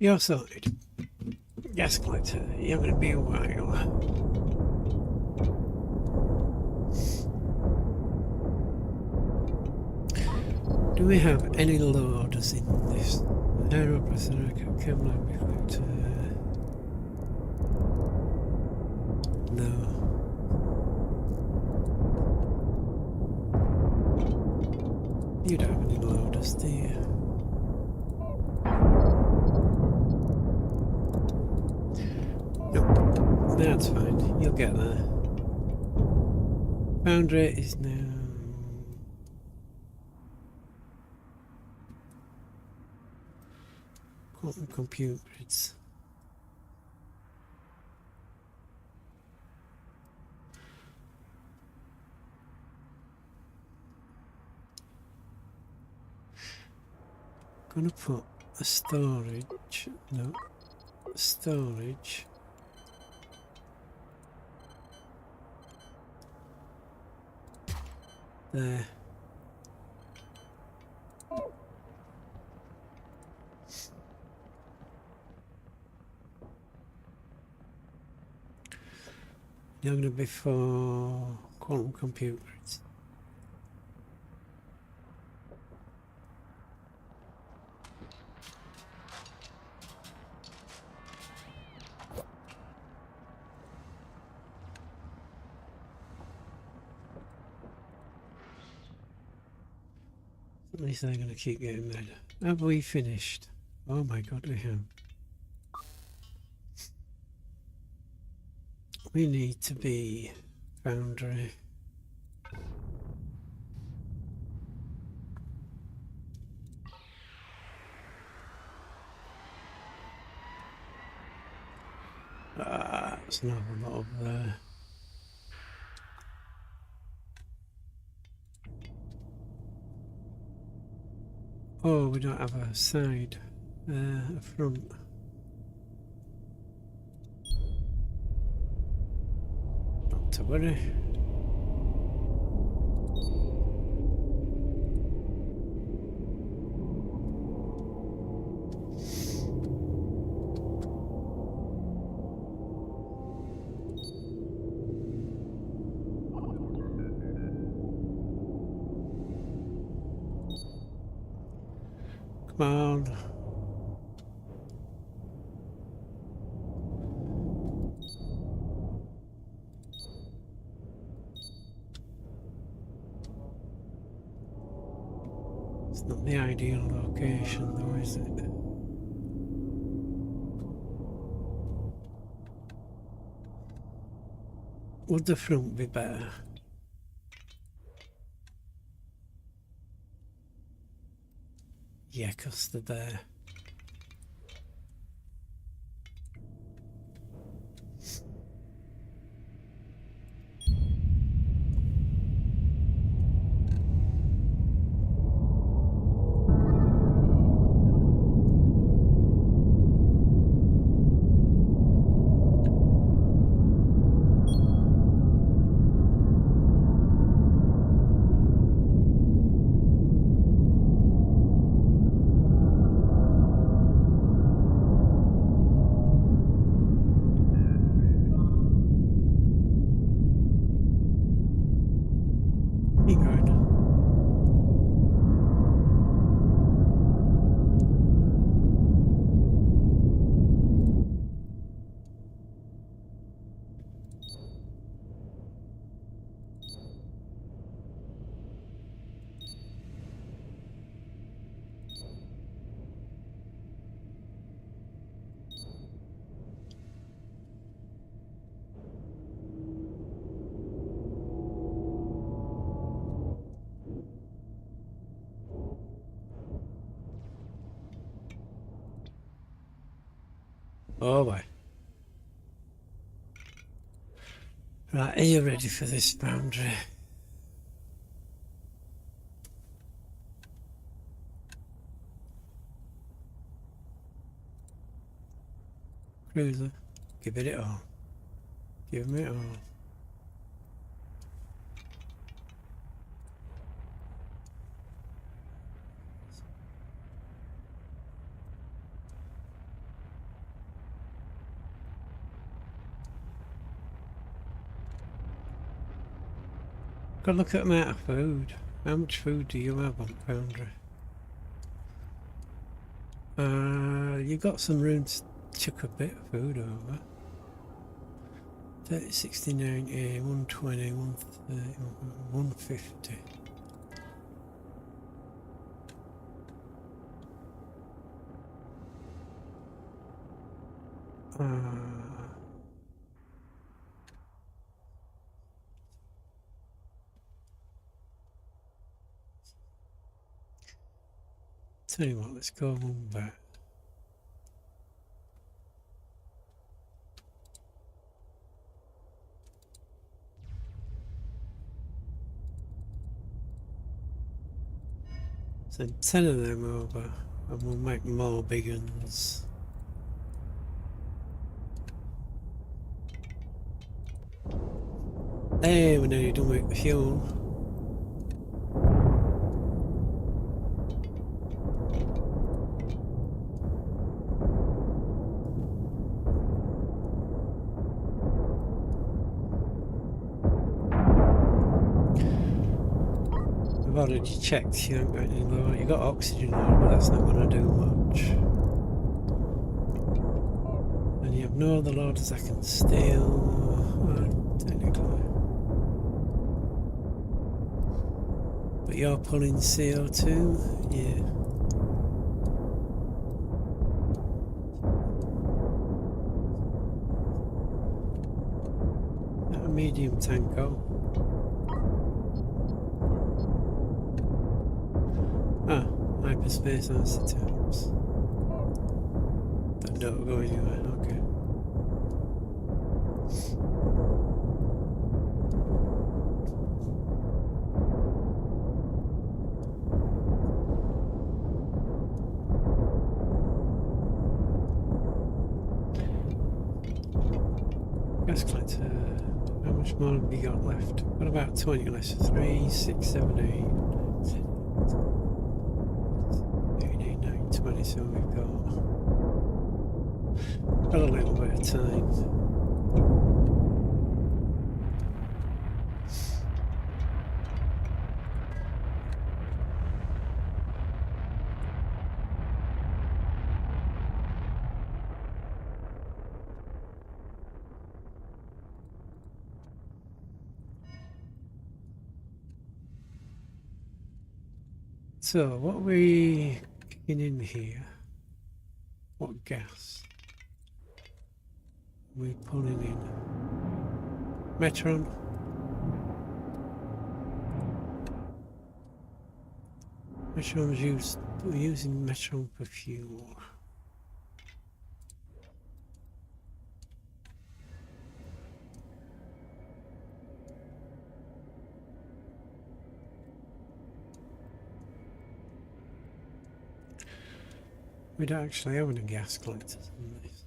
You're sorted. Gas collector, you're going to be a while. Do we have any loaders in this? Aeropressor, camera reflector. No. You don't have any loaders, do you? That's fine. You'll get there. Foundry is now quantum compute grids. Gonna put a storage, no, storage there. They're going to be for quantum computers. At least they're going to keep getting better. Have we finished? Oh my god, we have. We need to be foundry. That's not a lot of there. Oh, we don't have a side, a front. Not to worry. Come on. It's not the ideal location though, is it? Would the front be better? Yeah, 'cause they're there. Oh boy. Right, are you ready for this boundary? Cruiser, give it all. Give me it all. Go look at the amount of food. How much food do you have on Foundry? You've got some room to chuck a bit of food over. 30, 69, 120, 130, 150. Tell you what, let's go one back. Send 10 of them over and we'll make more big ones. There, we nearly done with the fuel. I've already checked, you haven't got any more. You've got oxygen now, but that's not going to do much. And you have no other loaders I can steal, technically. But you're pulling CO2? Yeah. A medium tank go. Ah, hyperspace isotopes. That don't go anywhere, okay. Gas collector, how much more have we got left? What about 20 less? 3, 6, 7, 8, 18, 19, 20, so we've got a little bit of time. So, what are we kicking in here? What gas? Are we pulling in? Metron? Metron's used, we're using Metron for fuel. We don't actually have any gas collectors on this.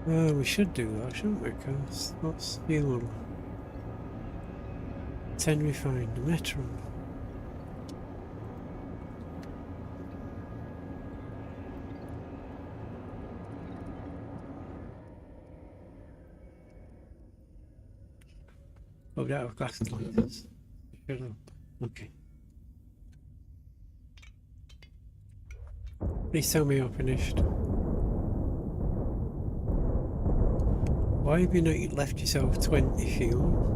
Well, we should do that, shouldn't we? Because what's fuel? 10 refined Metron. Oh, we don't have gas collectors. Shut up. Okay. Please tell me you're finished. Why have you not left yourself 20 fuel?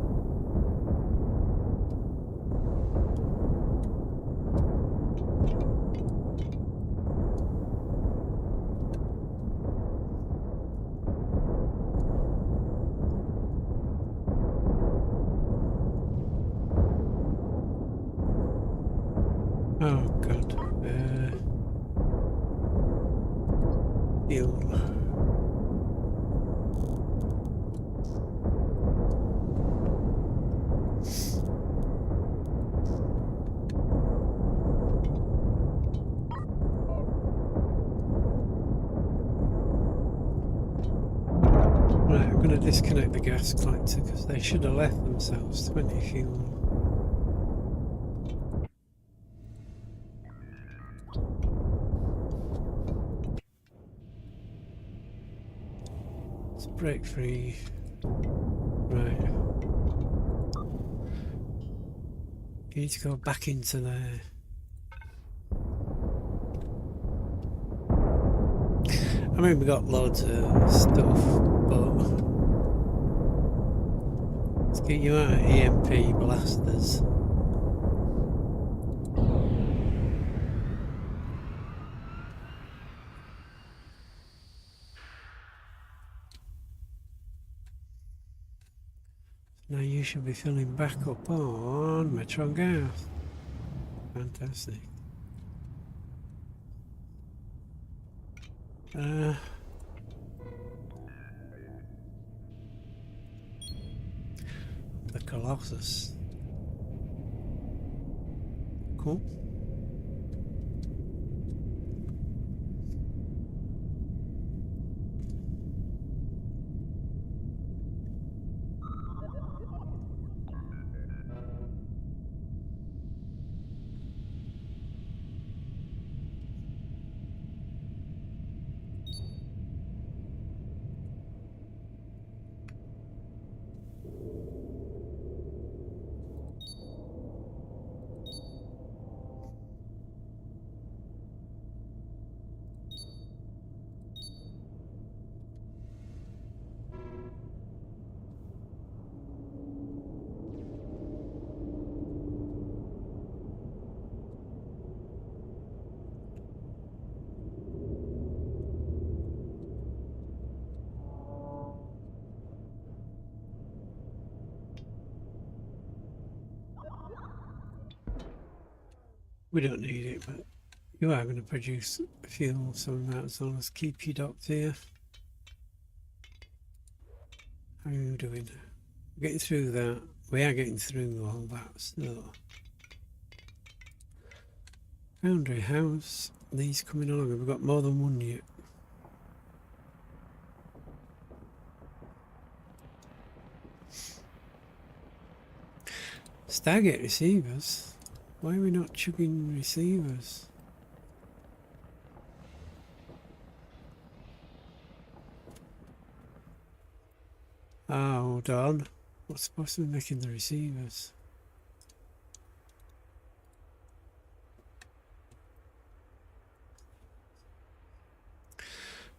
Oh god. Fuel. Right, I'm going to disconnect the gas collector because they should have left themselves 20 fuel. It's break free. Right. You need to go back into there. I mean, we got loads of stuff, but let's get you out of EMP blasters. you should be filling back up on Metron gas. Fantastic. The Colossus. Cool. We don't need it, but you are going to produce fuel, so that's all. Let's keep you docked here. How are you doing? Getting through that. We are getting through all that, so. Foundry house. These coming along. We've got more than one yet. Stargate receivers. Why are we not chugging receivers? Ah, hold on. What's supposed to be making the receivers?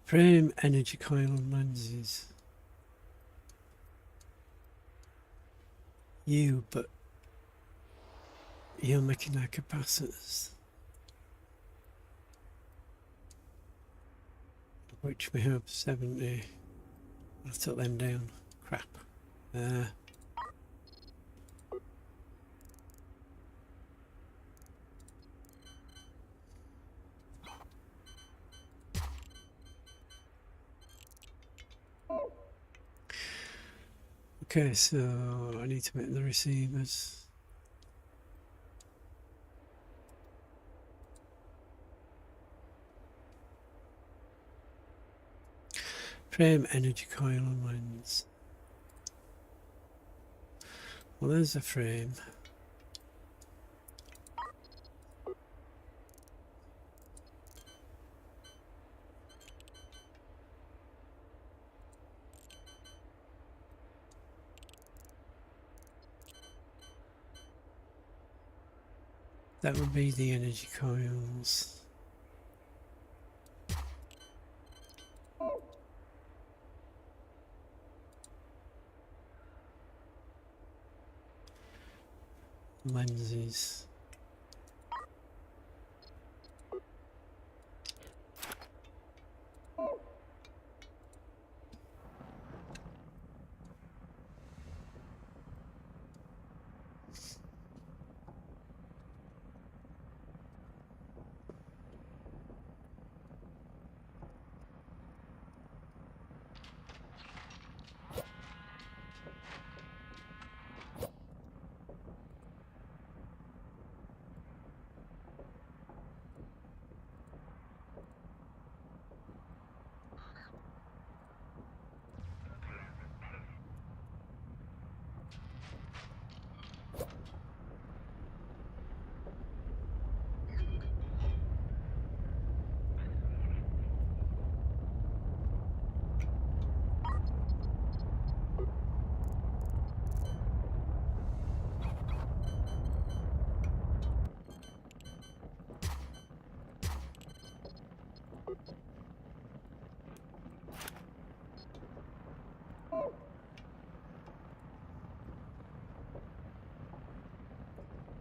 Frame, energy coil and lenses. But you're making our capacitors, which we have 70. I took them down. Crap. Okay, so I need to make the receivers. Frame, energy coil and lens. Well, there's a frame. That would be the energy coils. Lenses.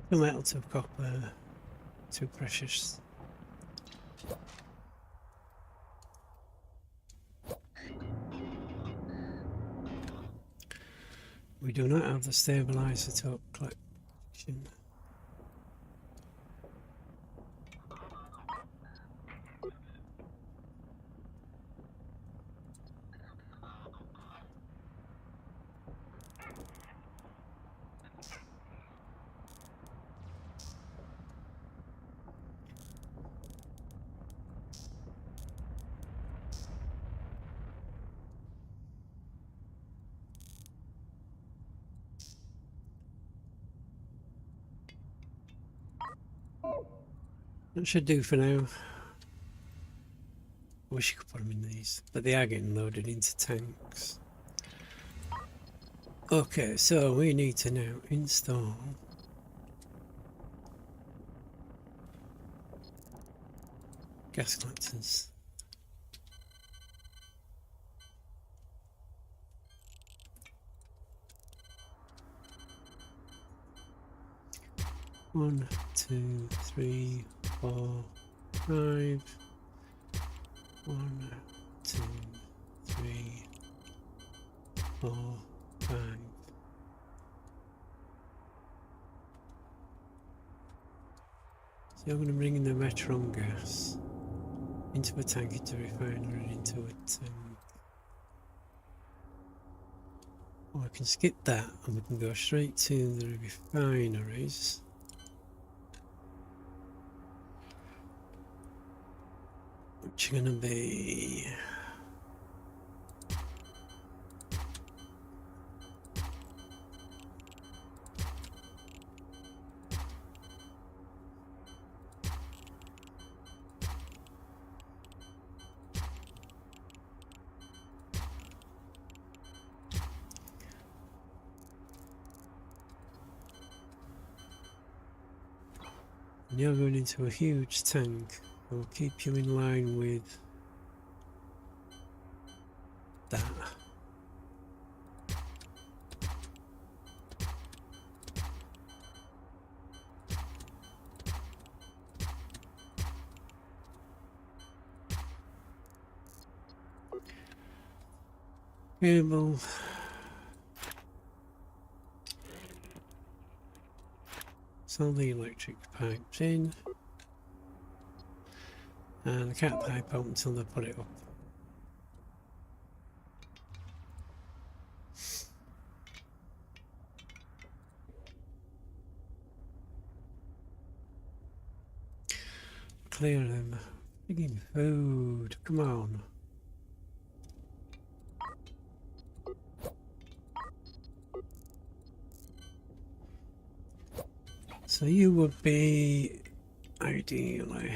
The metals of copper, too precious. We do not have the stabilizer top collection. That should do for now. I wish you could put them in these, but they are getting loaded into tanks. Okay, so we need to now install gas collectors. One, two, three, 4, 5. 1, 2, 3, 4, 5. So I'm going to bring in the Metron gas into a tank, into a refinery, and into a tank. Or I can skip that and we can go straight to the refineries. Which are going to be you're going into a huge tank. I'll keep you in line with that. Cable. So the electric pipes in. And the cat pipe out until they put it up. Clear them. Give me food. Come on. So you would be ideally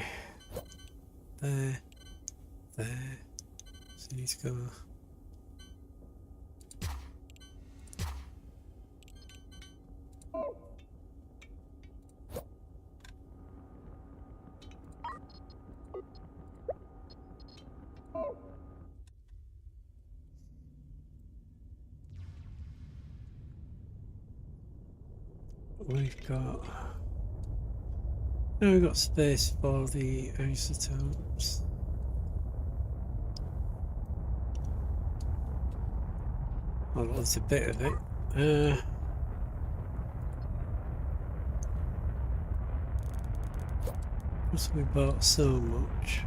there. So let's go. We've got space for the isotopes. Well, that's a bit of it. Because we bought so much.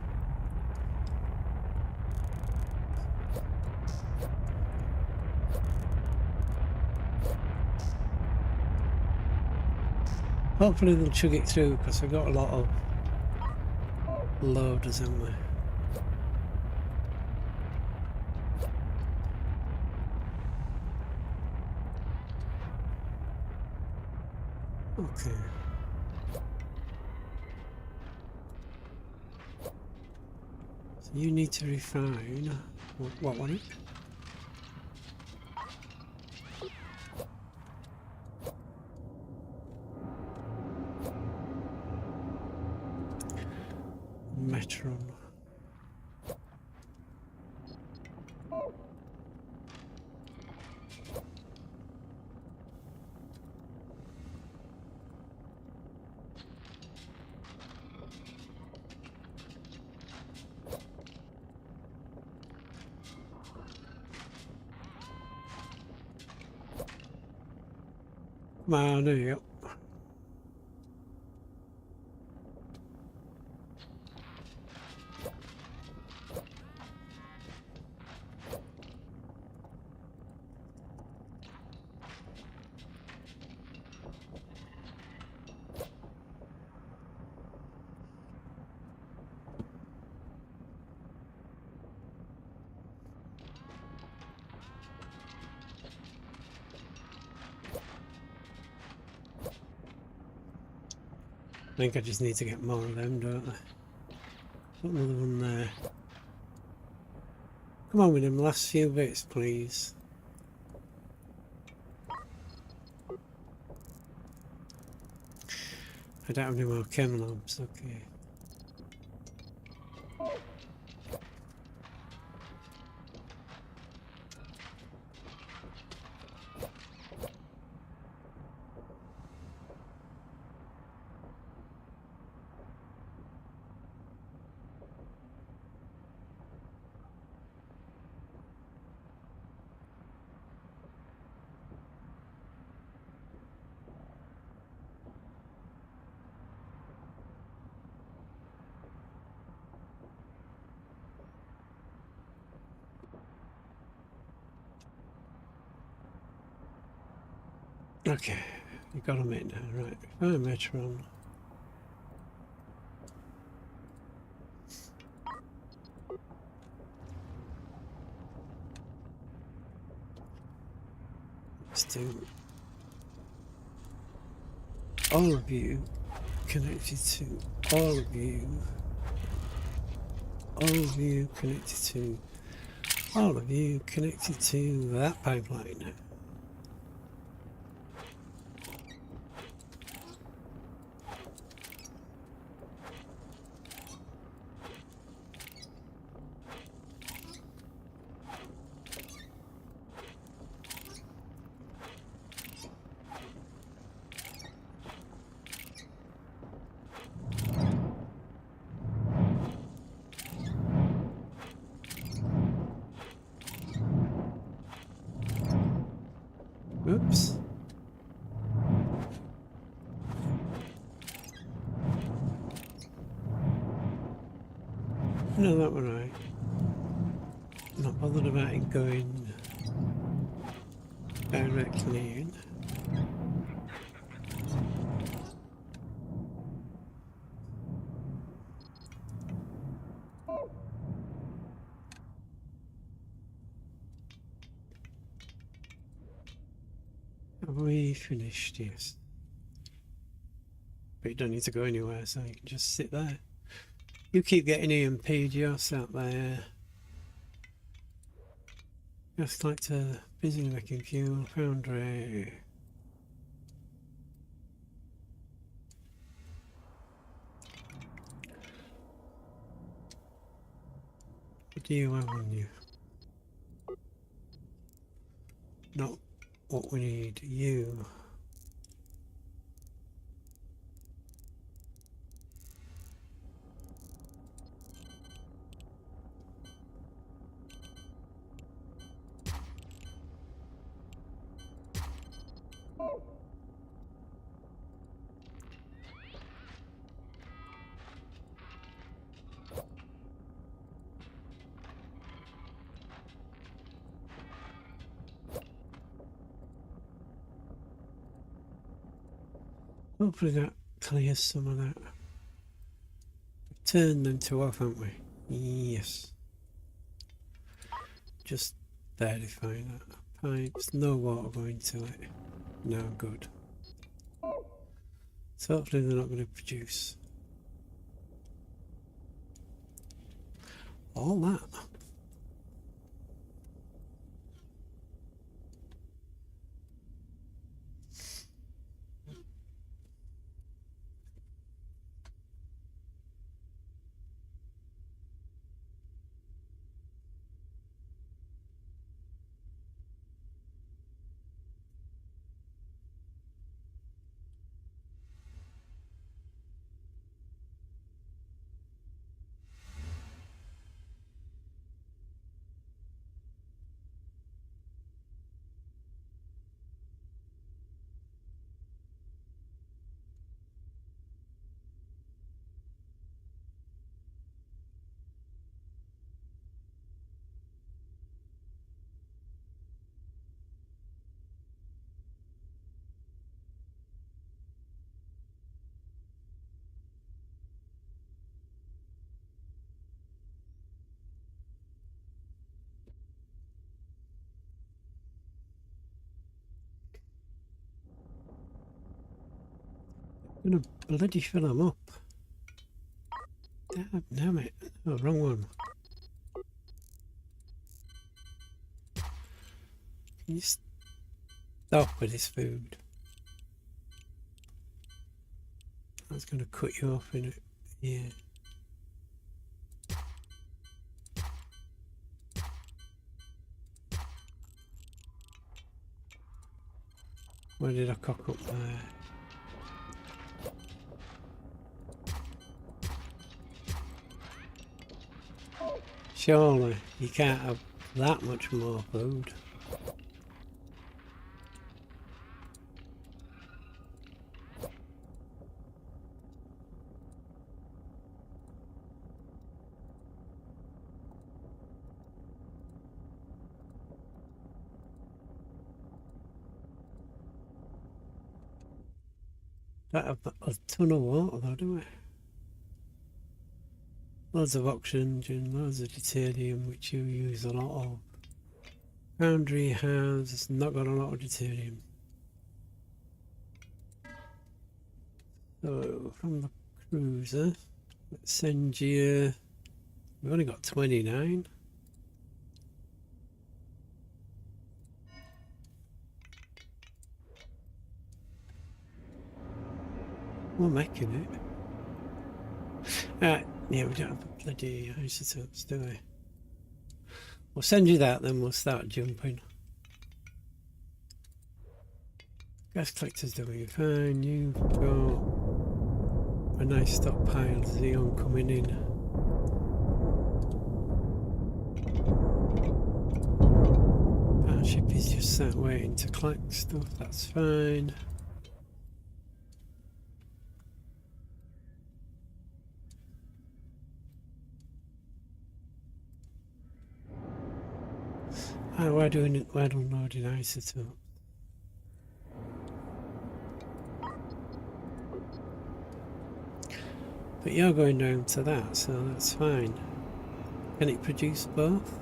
Hopefully they'll chug it through because we've got a lot of loaders, haven't we? Okay. So you need to refine. What was it? Metron. Come on, there you go. I think I just need to get more of them, don't I? Put another one there. Come on with them last few bits, please. I don't have any more chem lamps, okay. Okay, you got them in now, right. Fire Metron. Let's do all of you connected to all of you. All of you connected to all of you connected to that pipeline. Oops. No, that one right. Not bothered about it going directly in. Have we finished? Yes. But you don't need to go anywhere, so you can just sit there. You keep getting EMP'd, you're sat there. Just like to busy making fuel foundry. What do you have on you? Not what we need. You. Hopefully that clears some of that. Turn them to off, haven't we? Yes. Just verify that. Pipes, no water going to it. No good. So hopefully they're not going to produce all that. I'm gonna bloody fill them up. Damn it. Oh, wrong one. Can you stop with this food? I was gonna cut you off in it. Yeah. Why did I cock up there? Surely you can't have that much more food. Don't have a ton of water though, do we? Loads of oxygen, loads of deuterium, which you use a lot of. Foundry has not got a lot of deuterium. So from the cruiser, let's send you. We've only got 29. We're making it. Yeah, we don't have bloody isotopes, do we? We'll send you that, then we'll start jumping. Gas collector's doing fine. You've got a nice stockpile of Xeon coming in. StarShip is just sat waiting to collect stuff, that's fine. Oh, we're doing it, we're unloading isotope. But you're going down to that, so that's fine. Can it produce both?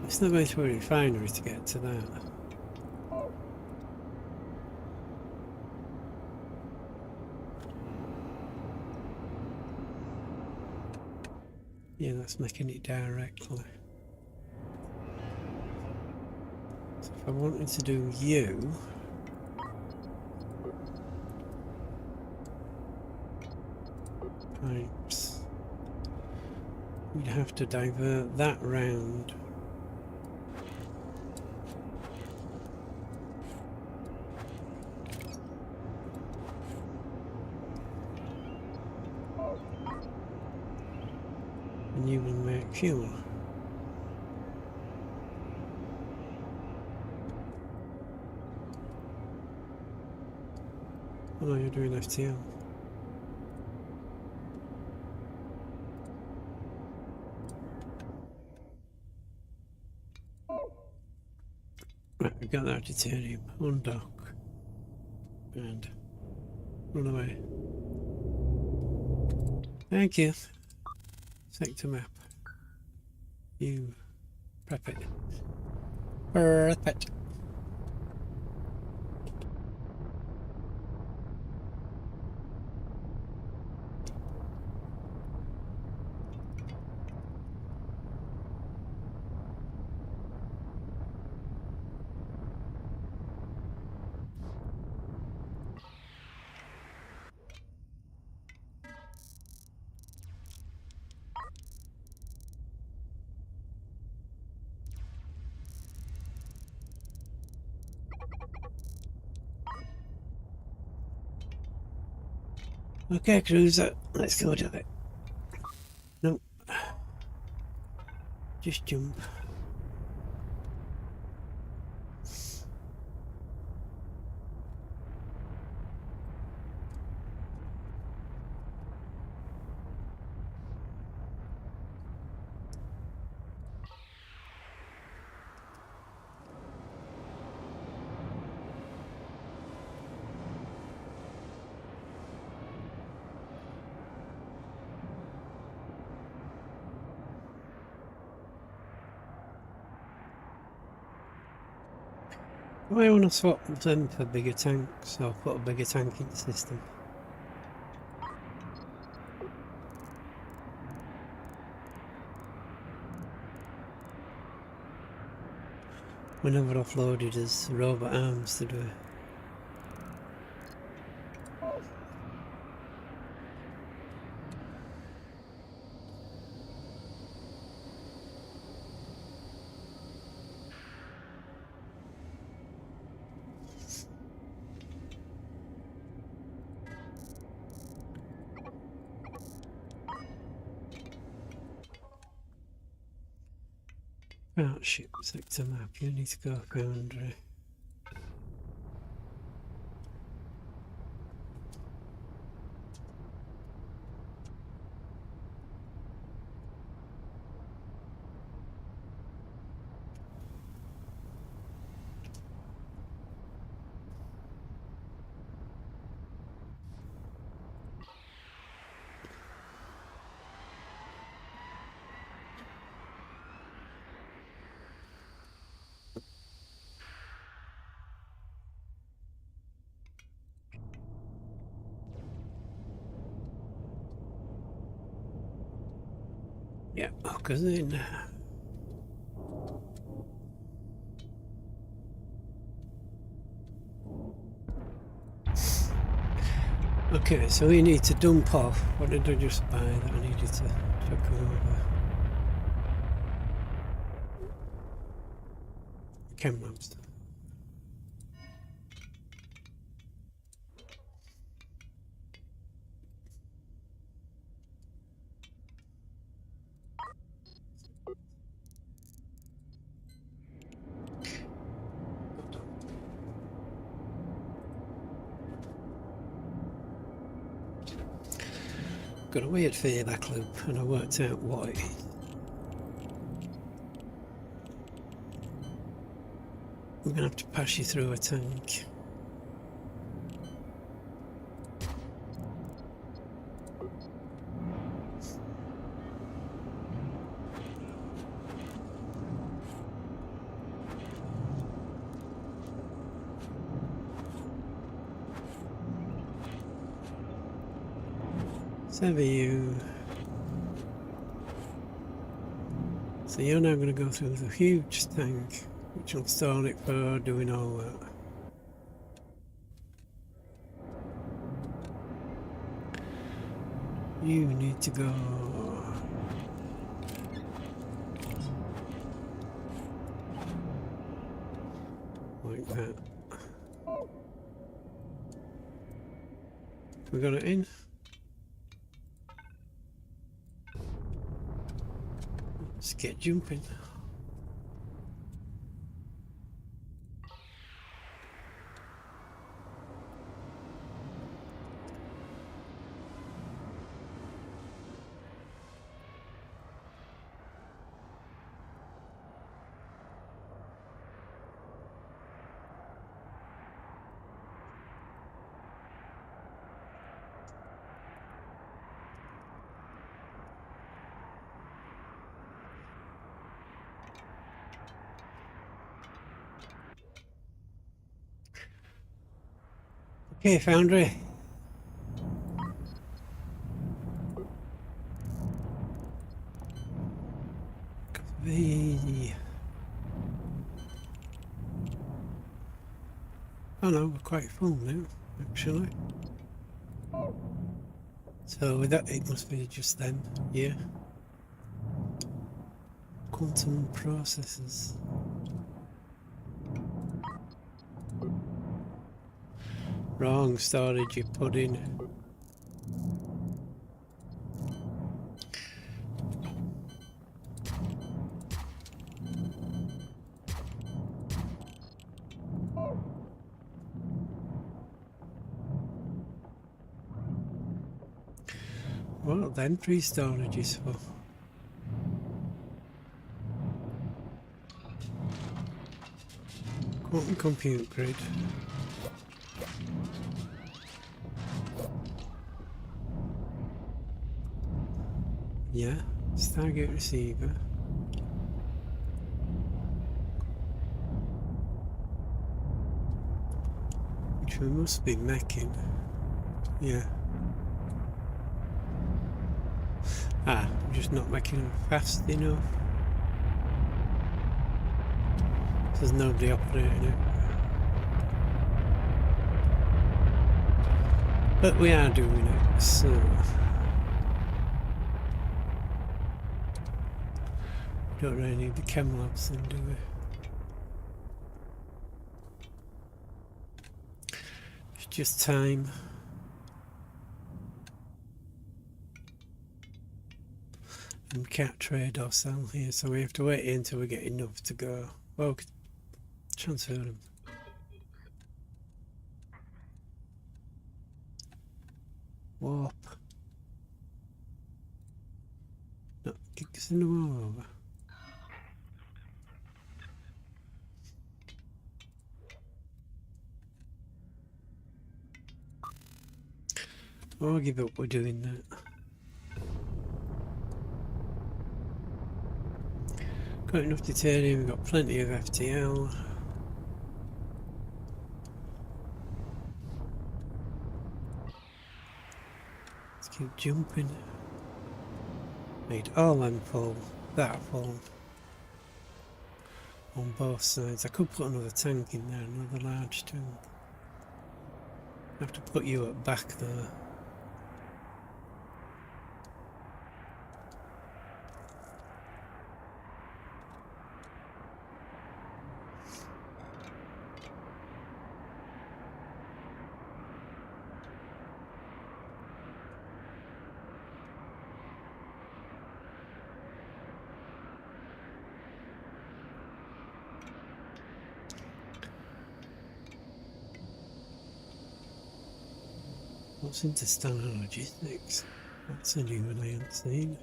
It's not going through a refinery to get to that. Yeah, that's making it directly. So if I wanted to do you, pipes, we'd have to divert that round. And you will make fuel. Oh no, you're doing FTL. Right, we've got that deuterium on dock. And run away. Thank you. Sector map. You prep it. Prep it. Okay, cruiser, let's go to it. Nope. Just jump. I want to swap them for bigger tanks, or put a bigger tank in the system. We never offloaded as robot arms, did we? StarShip sector map, you need to go boundary. Yeah, hookers in. Okay, so we need to dump off. What did I just buy that I needed to chuck over? Chem maps. Got a weird feedback loop and I worked out what it is. I'm gonna have to pass you through a tank. Sever you. So you're now going to go through the huge tank, which will stall it for doing all that. You need to go like that. We got it in. Let's get jumping. Okay, Foundry. Copy. Oh no, we're quite full now, actually. So with that, it must be just them, yeah. Quantum processes. Wrong storage you put in. What then 3 storages for? Quantum compute grid. Yeah, Stargate receiver. which we must be making. Yeah. Ah, I'm just not making them fast enough. There's nobody operating it. But we are doing it, so... Don't really need the chem labs then, do we? It's just time. And we can't trade or sell here, so we have to wait until we get enough to go. Well, we could transfer them. Warp. No, kick us in the wall over. I'll give up, we're doing that. Got enough titanium, we've got plenty of FTL. Let's keep jumping. Made all them full, that full. On both sides. I could put another tank in there, another large tank. I have to put you at back though. What's interstellar logistics? That's a new one I haven't seen.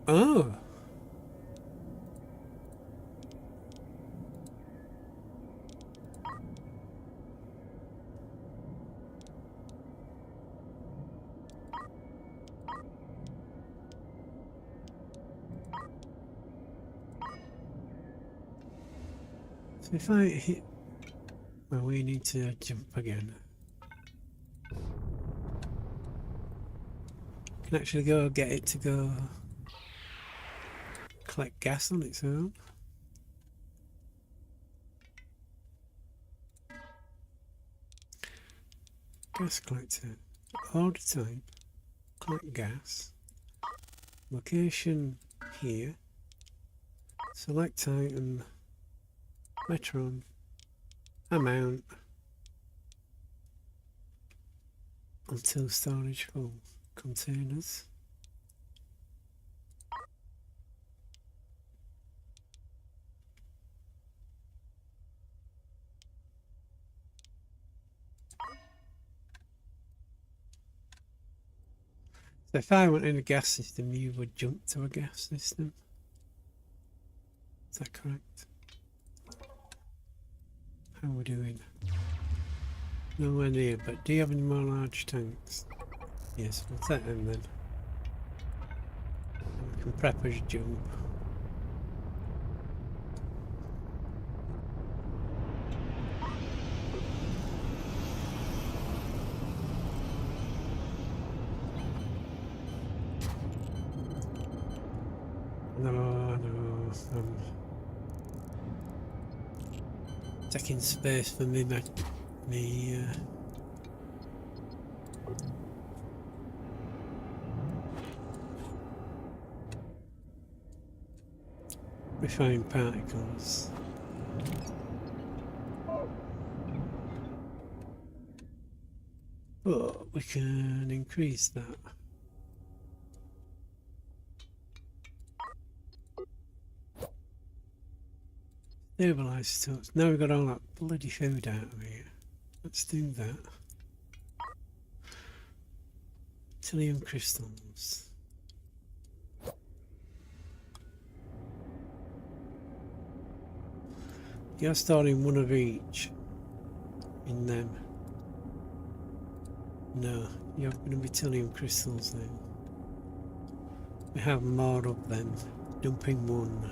Oh! So if I hit... Well, we need to jump again. Can actually go get it to go collect gas on its own. Gas collector. Order type. Collect gas. Location here. Select item. Metron. Amount. Until storage full. Containers. So if I went in a gas system, you would jump to a gas system. Is that correct? How are we doing? Nowhere near, but do you have any more large tanks? Yes, we'll take them then. And we can prep as jump. No, I'm taking space for me, refined particles. But we can increase that. Stabilise stores. Now we've got all that bloody food out of here. Let's do that. Titanium crystals. You're storing one of each in them. No, You have rubidium crystals then. We have more of them. Dumping one.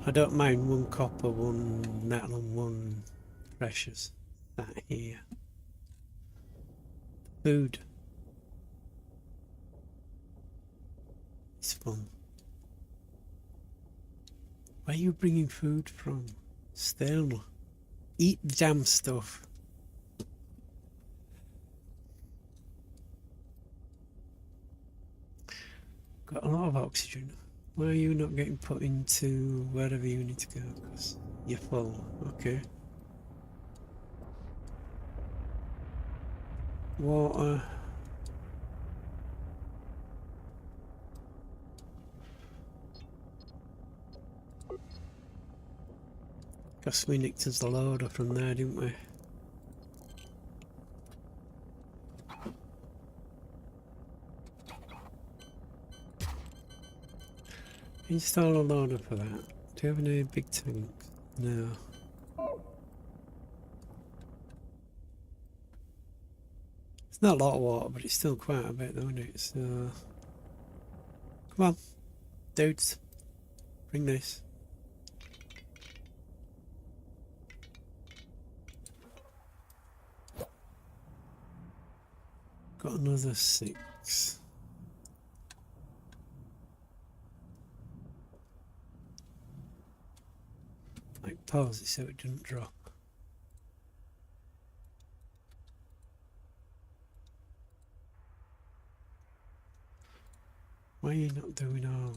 I don't mind one copper, one metal and one precious. That here. Food. It's fun. Where are you bringing food from? Still. Eat the damn stuff. Got a lot of oxygen. Why are you not getting put into wherever you need to go? Because you're full. Okay. Water. Guess we nicked us the loader from there, didn't we? Install a loader for that. Do you have any big tanks? No. It's not a lot of water, but it's still quite a bit, though, isn't it? So, come on, dudes, bring this. Got another 6. Like pause it so it doesn't drop. Why are you not doing all?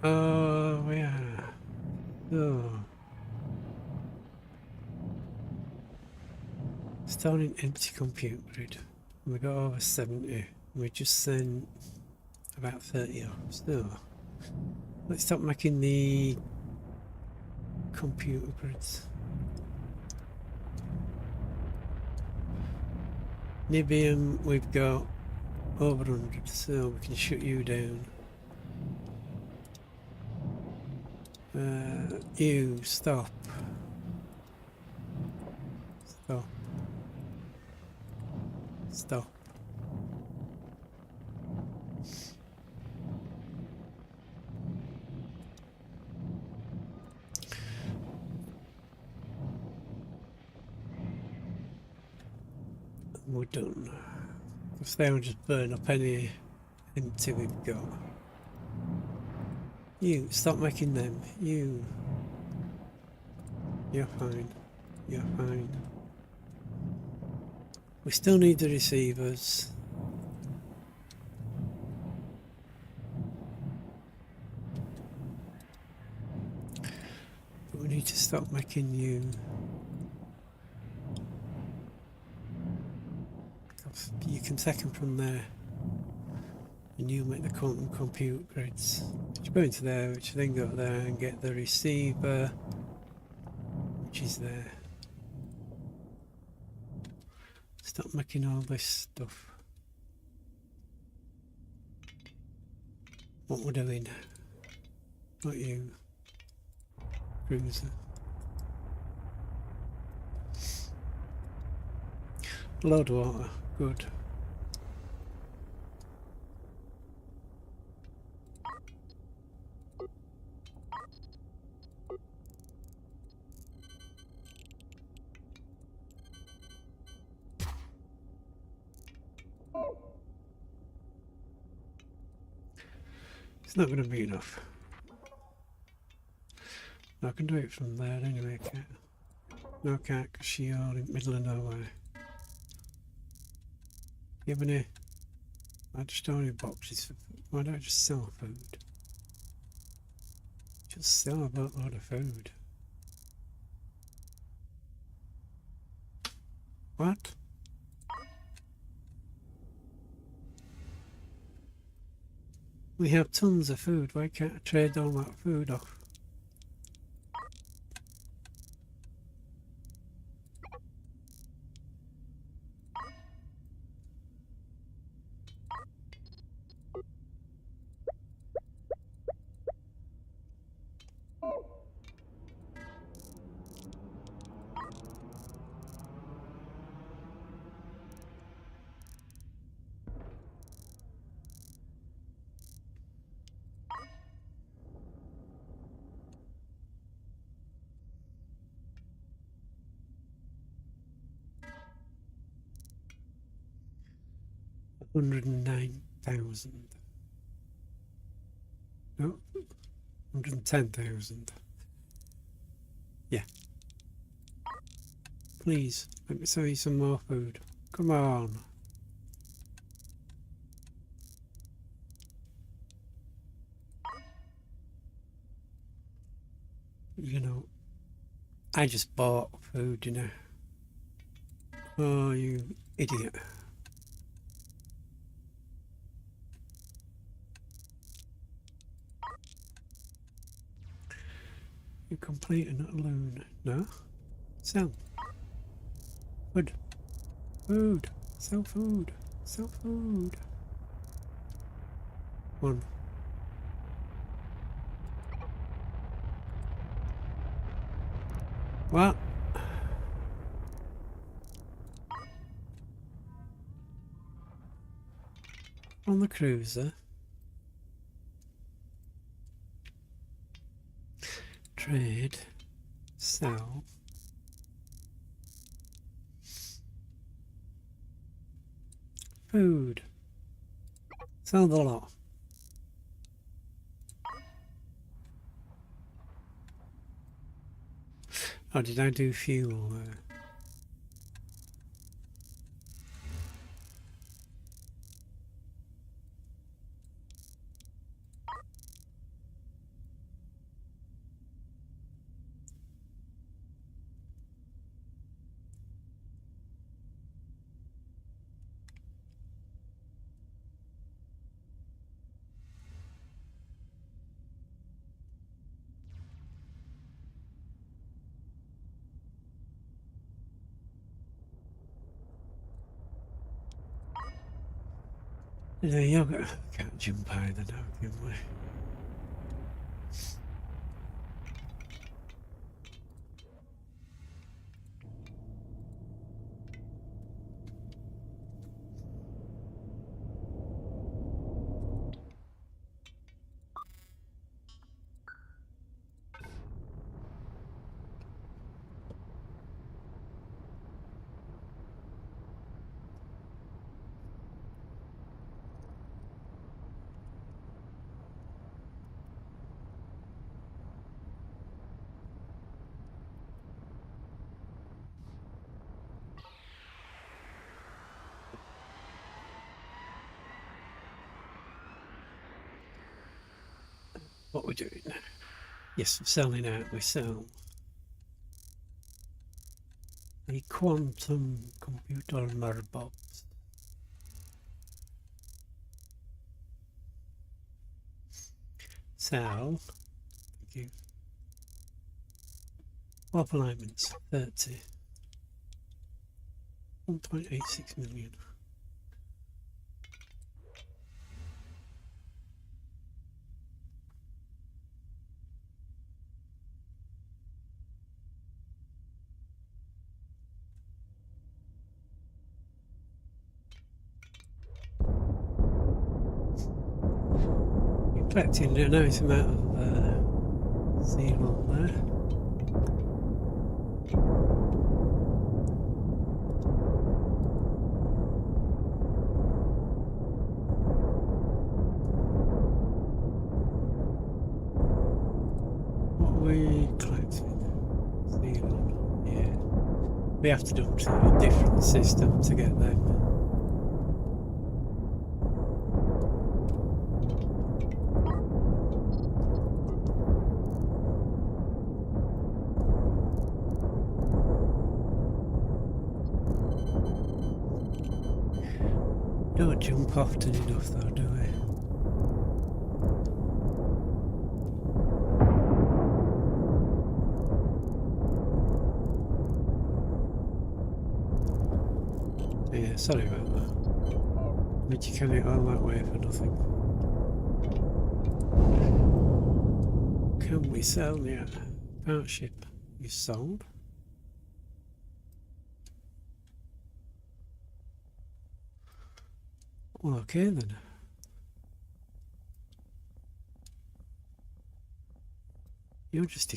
Oh, yeah. Oh. Starting empty compute grid. We got over 70. We just sent about 30 off. So let's stop making the computer grids. Nibium, we've got over 100, so we can shut you down. You stop. Stop. Stop. We're done. Because they will just burn up any empty we've got. You, stop making them. You. You're fine. You're fine. We still need the receivers. But we need to stop making you. You can take them from there. And you make the quantum compute grids. Which go into there, which then go there and get the receiver, which is there. Stop making all this stuff. What we're doing. Not you. Cruiser. Load water. Good. It's not going to be enough. I can do it from there anyway, can't I? No, I can't because you're in the middle of nowhere. You have any? I just don't have boxes for food. Why don't I just sell food? Just sell a lot of food. What? We have tons of food. Why can't I trade all that food off? 109,000. No, 110,000. Yeah. Please, let me sell you some more food. Come on. You know, I just bought food, you know. Oh, you idiot. You complete and not alone. No? Sell. Food. Food. Sell food. Sell food. One. What? On the cruiser. Trade. Sell. Food. Sell the lot. Oh, did I do fuel there? Yeah, you can't jump either now, can we? What we're doing? Yes, we're selling out. We sell a quantum computer box. Sell. Thank you. Swap alignments 30. 1.86 million. You're collecting a nice amount of seal there. We collected seal. Yeah, we have to dump to a different system to get them. Don't jump often enough though, do we? Yeah, sorry about that. But you carry it all that way for nothing. Can we sell the StarShip you sold? Well, okay then. You're just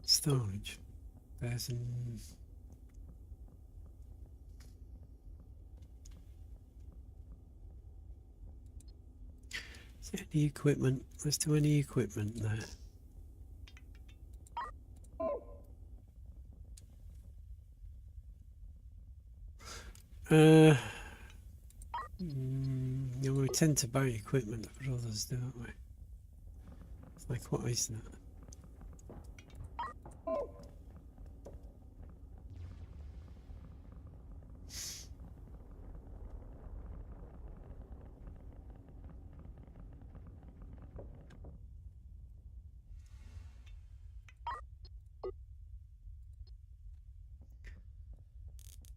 storage. There's an Any equipment? Let's do any equipment there. Yeah, we tend to buy equipment for others, don't we? It's like, what is that?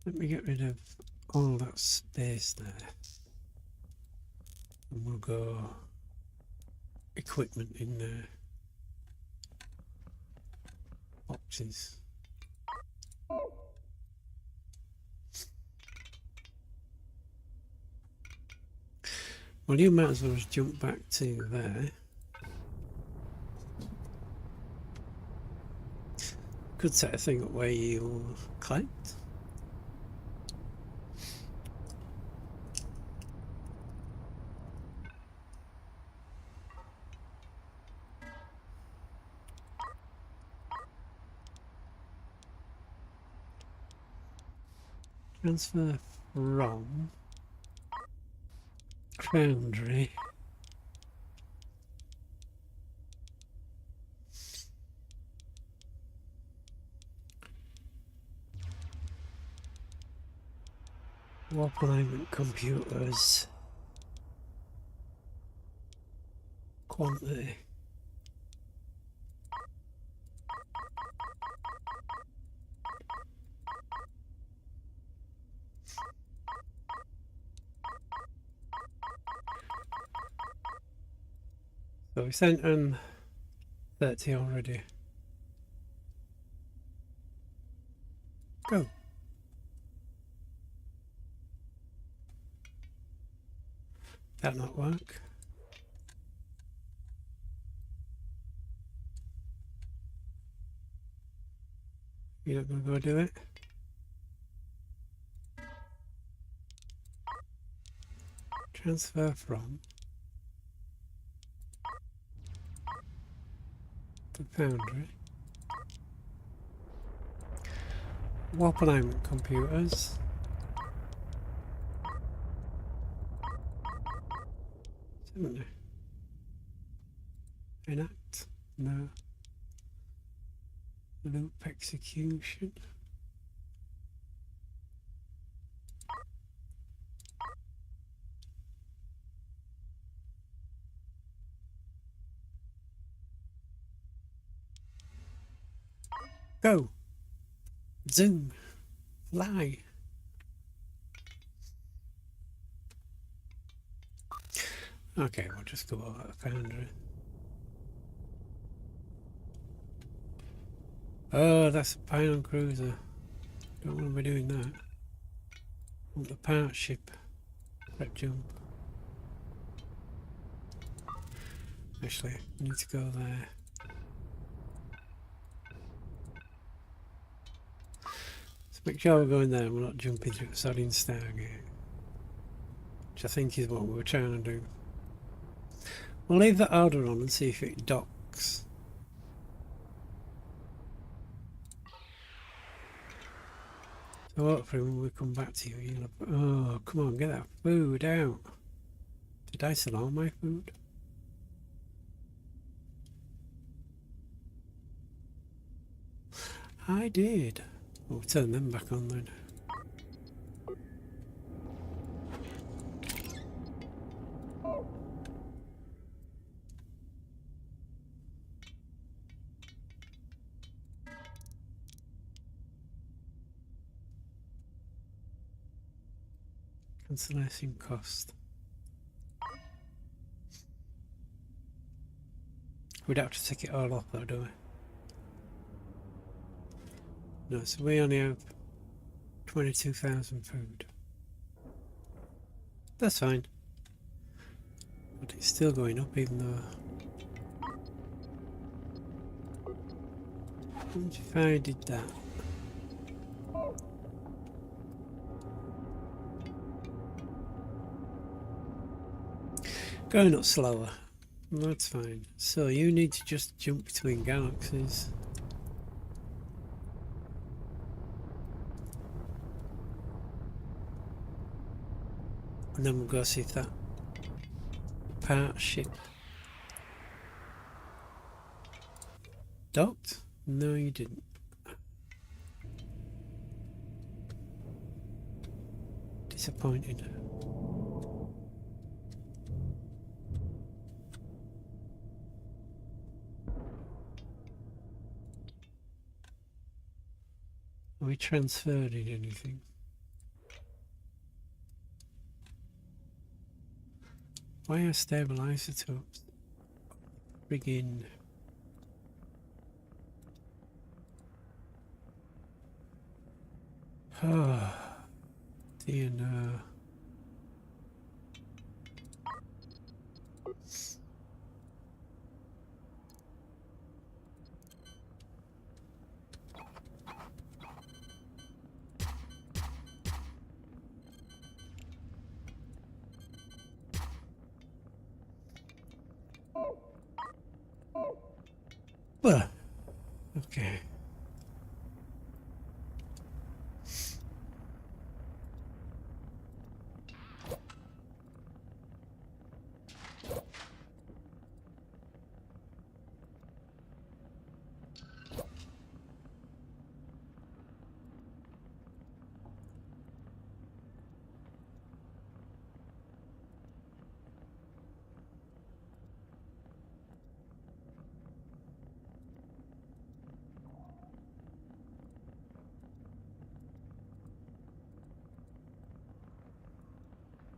Let me get rid of all that space there. And we'll go equipment in there. Boxes. Well, you might as well just jump back to there. Could set a thing up where you collect. Transfer from Foundry. Warp alignment computers. Quantity. So we sent 30 already. Go. That not work? You're not gonna go do it? Transfer from the Foundry. Warp alignment computers. Haven't they? Enact? No. Loop execution. Go. Zoom. Fly. Okay, we'll just go over the Foundry. Oh, that's a Pylon Cruiser. Don't want to be doing that. I want the part ship. Prep jump. Actually, I need to go there. So make sure we're going there and we're not jumping through the sodding Stargate. Which I think is what we were trying to do. We'll leave that order on and see if it docks. So hopefully when we come back to you, you'll have, oh, come on, get that food out. Did I sell all my food? I did. We'll turn them back on then. Cancellation cost. We'd have to take it all off though, do we? No, so we only have 22,000 food. That's fine. But it's still going up even though... What if I did that? Going up slower. That's fine. So you need to just jump between galaxies. And then we'll go see if that part ship docked. No, you didn't. Disappointed. Are we transferred in anything? Why are stable isotopes? Friggin' oh dear no. Well, okay.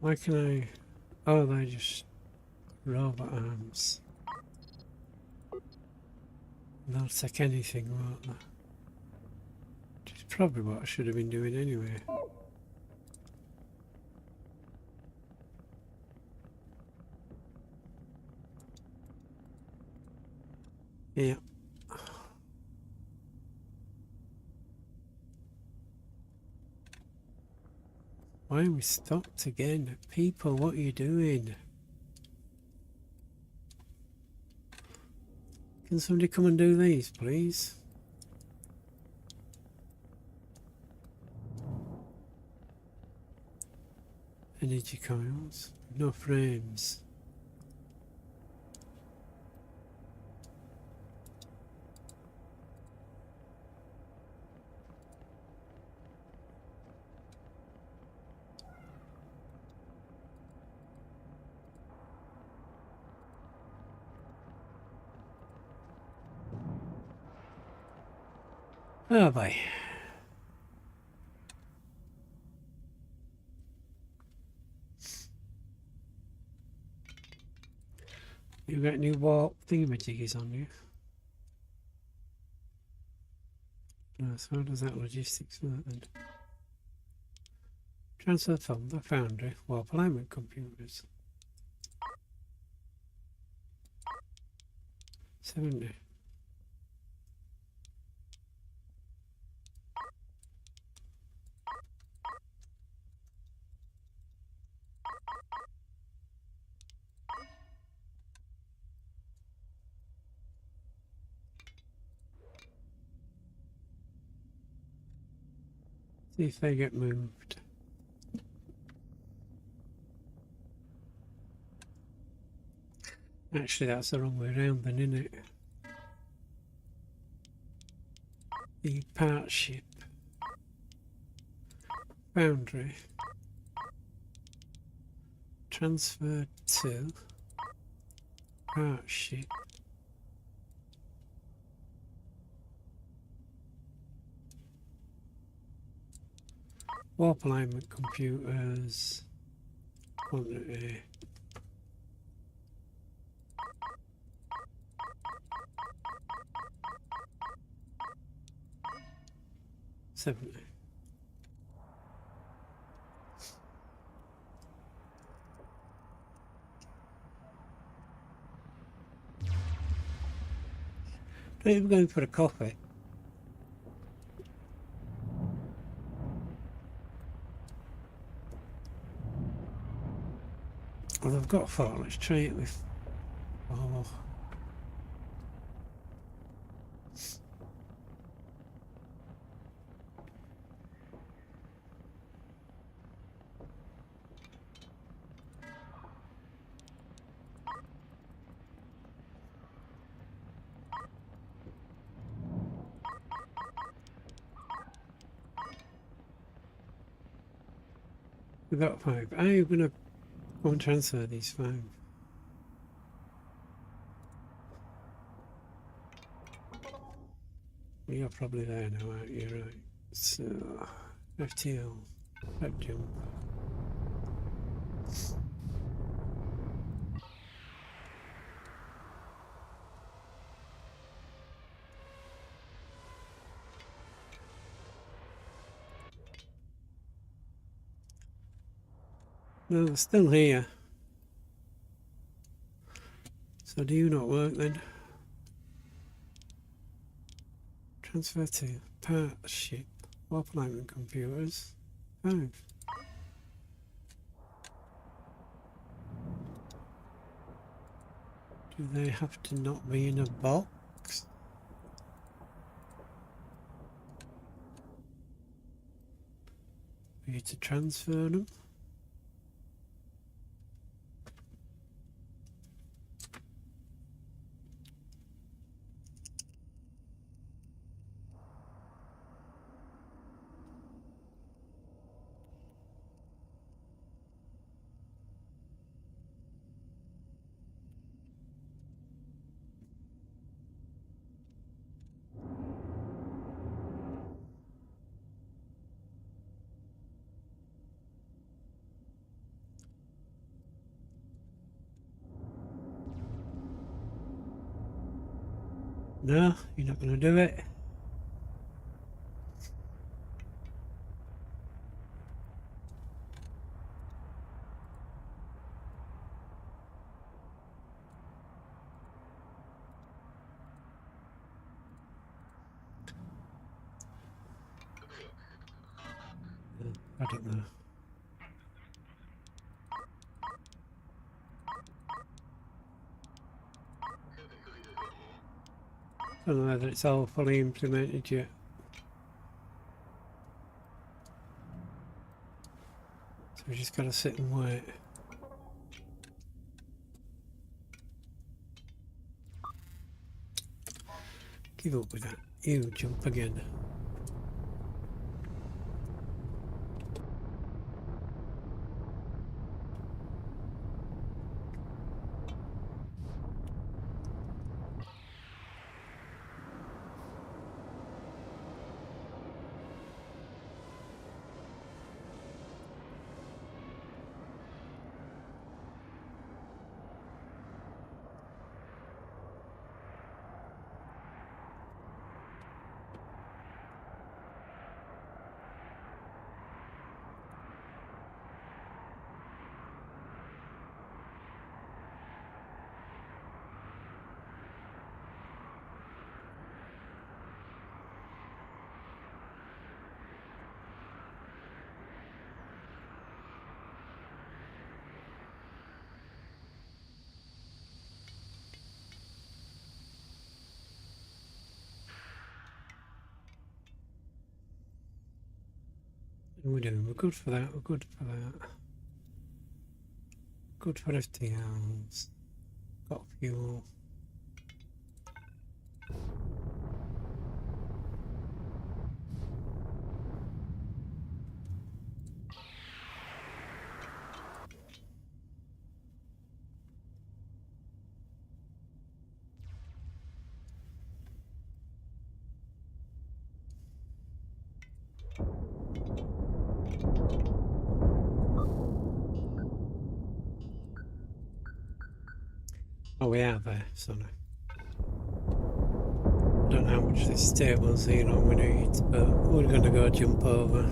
Why can I... Oh, they're just robot arms. They'll take anything, won't they? Which is probably what I should have been doing anyway. Yeah. Why are we stopped again? People, what are you doing? Can somebody come and do these, please? Energy coils. No frames. Oh boy. You've got new warp thingamajiggies on you. No, so how does that logistics work then? Transfer from the foundry, warp alignment computers. 70. See if they get moved. Actually, that's the wrong way around then, isn't it? The part ship. Foundry. Transfer to part ship. Warp alignment computers. Quantity. $70. Don't even go for a coffee. Well, I've got 4. Let's try it with Oh. We've got 5. How are you going to go and transfer these 5? You're probably there now, aren't you? Right. So, FTL, back jump. No, they're still here. So do you not work then? Transfer to StarShip, offline computers. 5. Do they have to not be in a box? For you to transfer them? No, you're not going to do it. I don't know. I don't know whether it's all fully implemented yet. So we just got to sit and wait. Give up with that. You jump again. We're doing. We're good for that. We're good for that. Good for FTLs. Got fuel. Oh, we are there, sorry. Don't know how much this table's here on we need, but we're going to go jump over.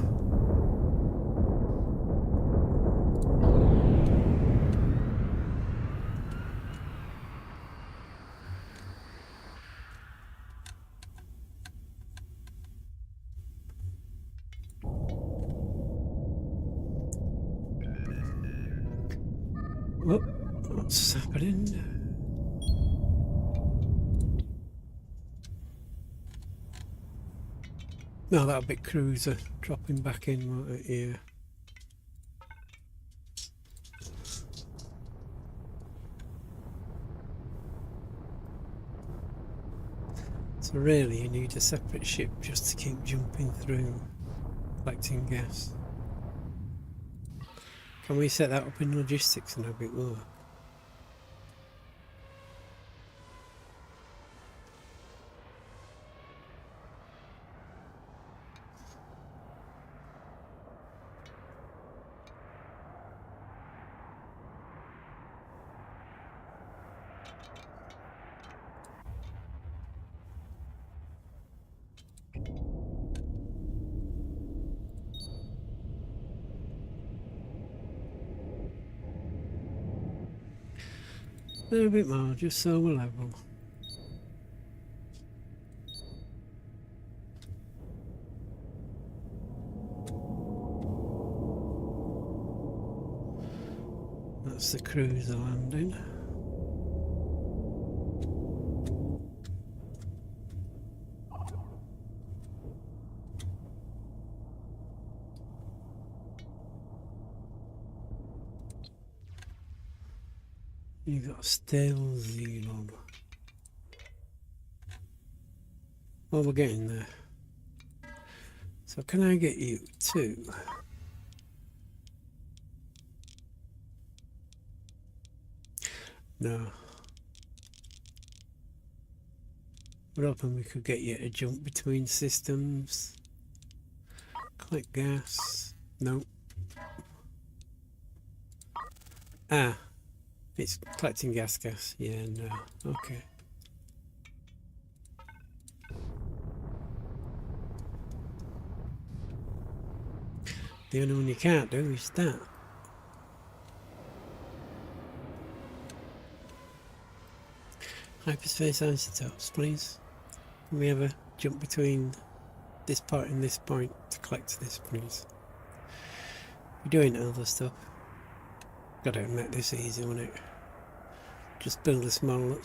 Whoop, what's happening? No, that big cruiser dropping back in right here. So really you need a separate ship just to keep jumping through, collecting gas. Can we set that up in logistics and have it work? A little bit more, just so we're level. That's the cruiser landing. You got stale Zealand. Well, we're getting there. So can I get you to no. We're hoping we could get you to jump between systems. Collect gas. No. Ah. It's collecting gas. Yeah, no. Okay. The only one you can't do is that. Hyperspace isotopes, please. Can we ever jump between this point and this point to collect this, please? You're doing other stuff. Gotta make this easy, won't it? Just build a small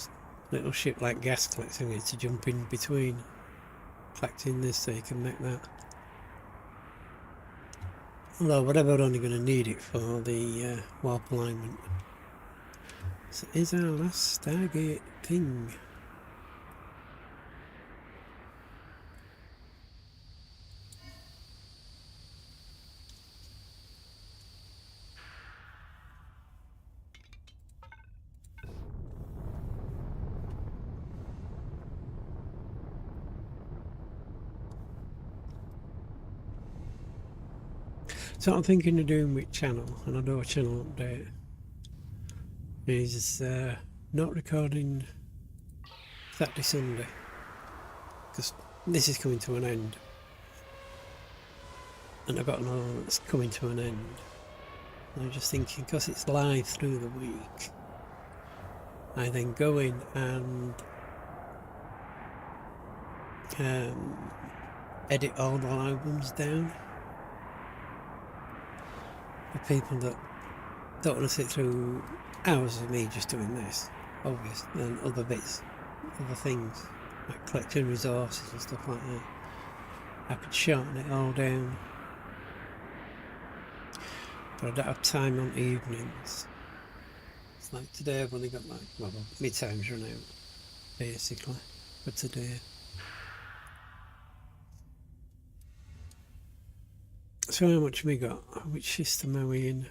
little ship like gas collecting it to jump in between collecting this so you can make that. Although whatever we're only going to need it for the warp alignment. So is our last Stargate thing. So I'm thinking of doing with channel, and I'll do a channel update, is not recording Saturday, Sunday, because this is coming to an end, and I've got another one that's coming to an end. And I'm just thinking, because it's live through the week, I then go in and edit all the albums down. For people that don't want to sit through hours of me just doing this, obvious, and other bits, other things, like collecting resources and stuff like that. I could shorten it all down. But I don't have time on evenings. It's like today I've only got like, well, mid-time's run out, basically, for today. So how much have we got? Which system are we in?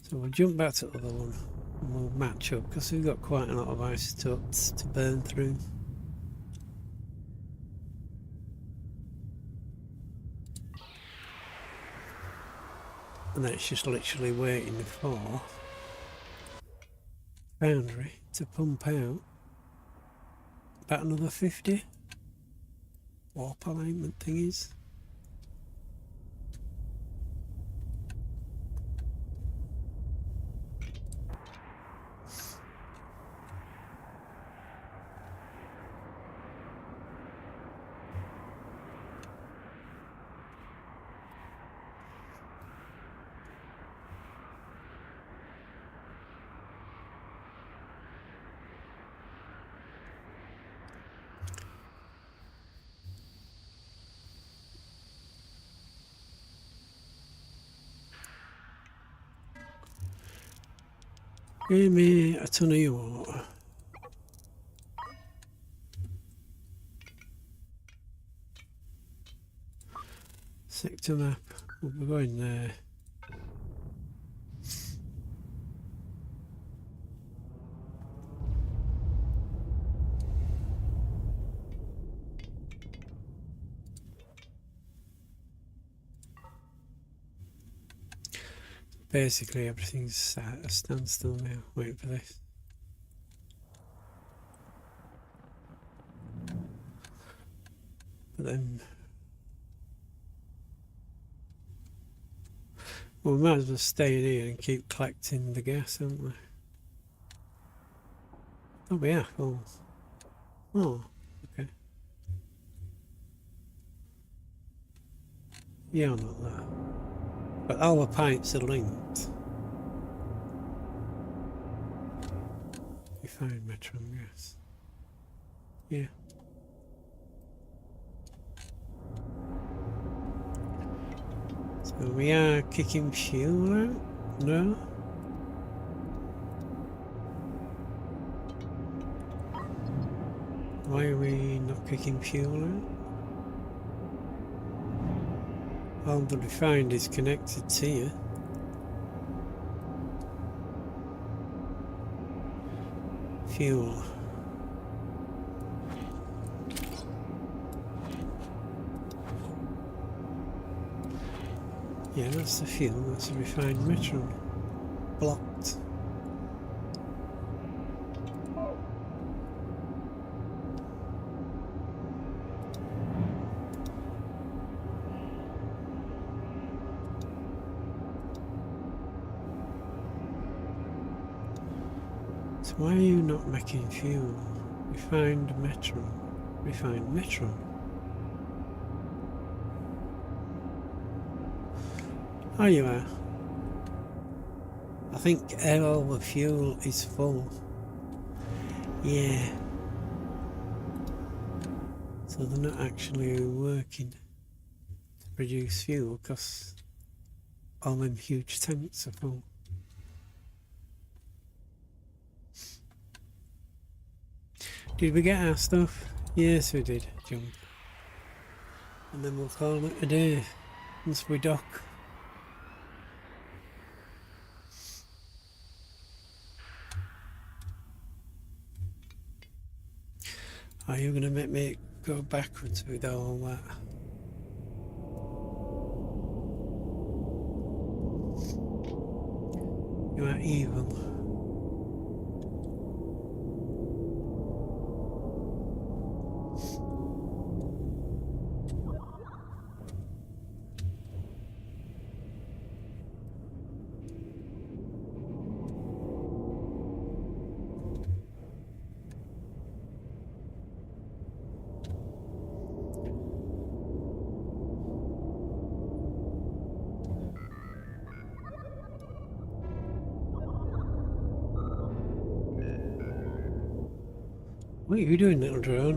So we'll jump back to the other one and we'll match up, because we've got quite a lot of isotopes to burn through. And then it's just literally waiting for Foundry to pump out about another 50 warp alignment thingies. Give me a ton of your water. Sector map. We'll be going there. Basically everything's at a standstill now, waiting for this. But then we might as well stay in here and keep collecting the gas, haven't we? Oh, we are. Oh, okay. Yeah, not that. But all the pipes are linked. We found metron gas. Yeah. So we are kicking fuel out? No? Why are we not kicking fuel out? All the refined is connected to you. Fuel. Yeah, that's the fuel, that's a refined metron. Blocked. So why are you not making fuel? Refined metron. Refined metron. Oh, you are. I think all the fuel is full. Yeah. So they're not actually working to produce fuel because all them huge tanks are full. Did we get our stuff? Yes, we did, jump. And then we'll call it a day once we dock. Are you going to make me go backwards with all that? You are evil. What are you doing, little drone?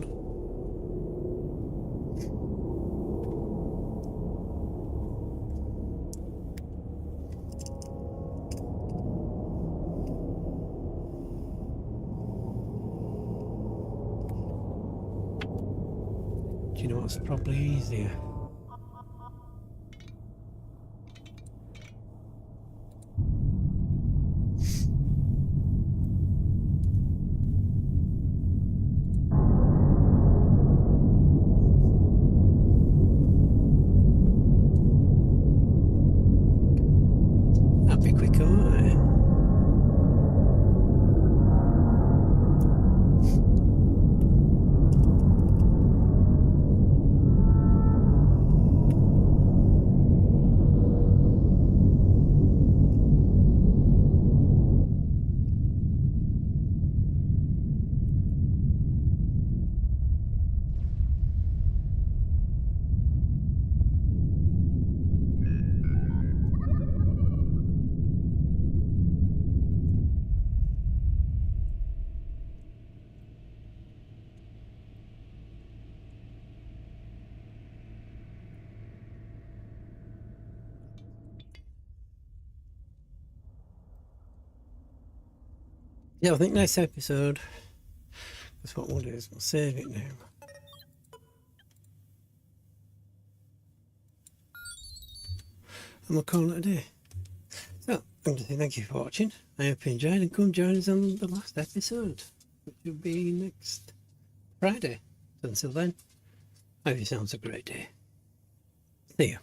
Do you know what's probably easier? Yeah, I think next episode, that's what we'll do, is we'll save it now. And we'll call it a day. So, I'm going to say thank you for watching. I hope you enjoyed, and come join us on the last episode, which will be next Friday. So until then, I hope you have a great day. See you.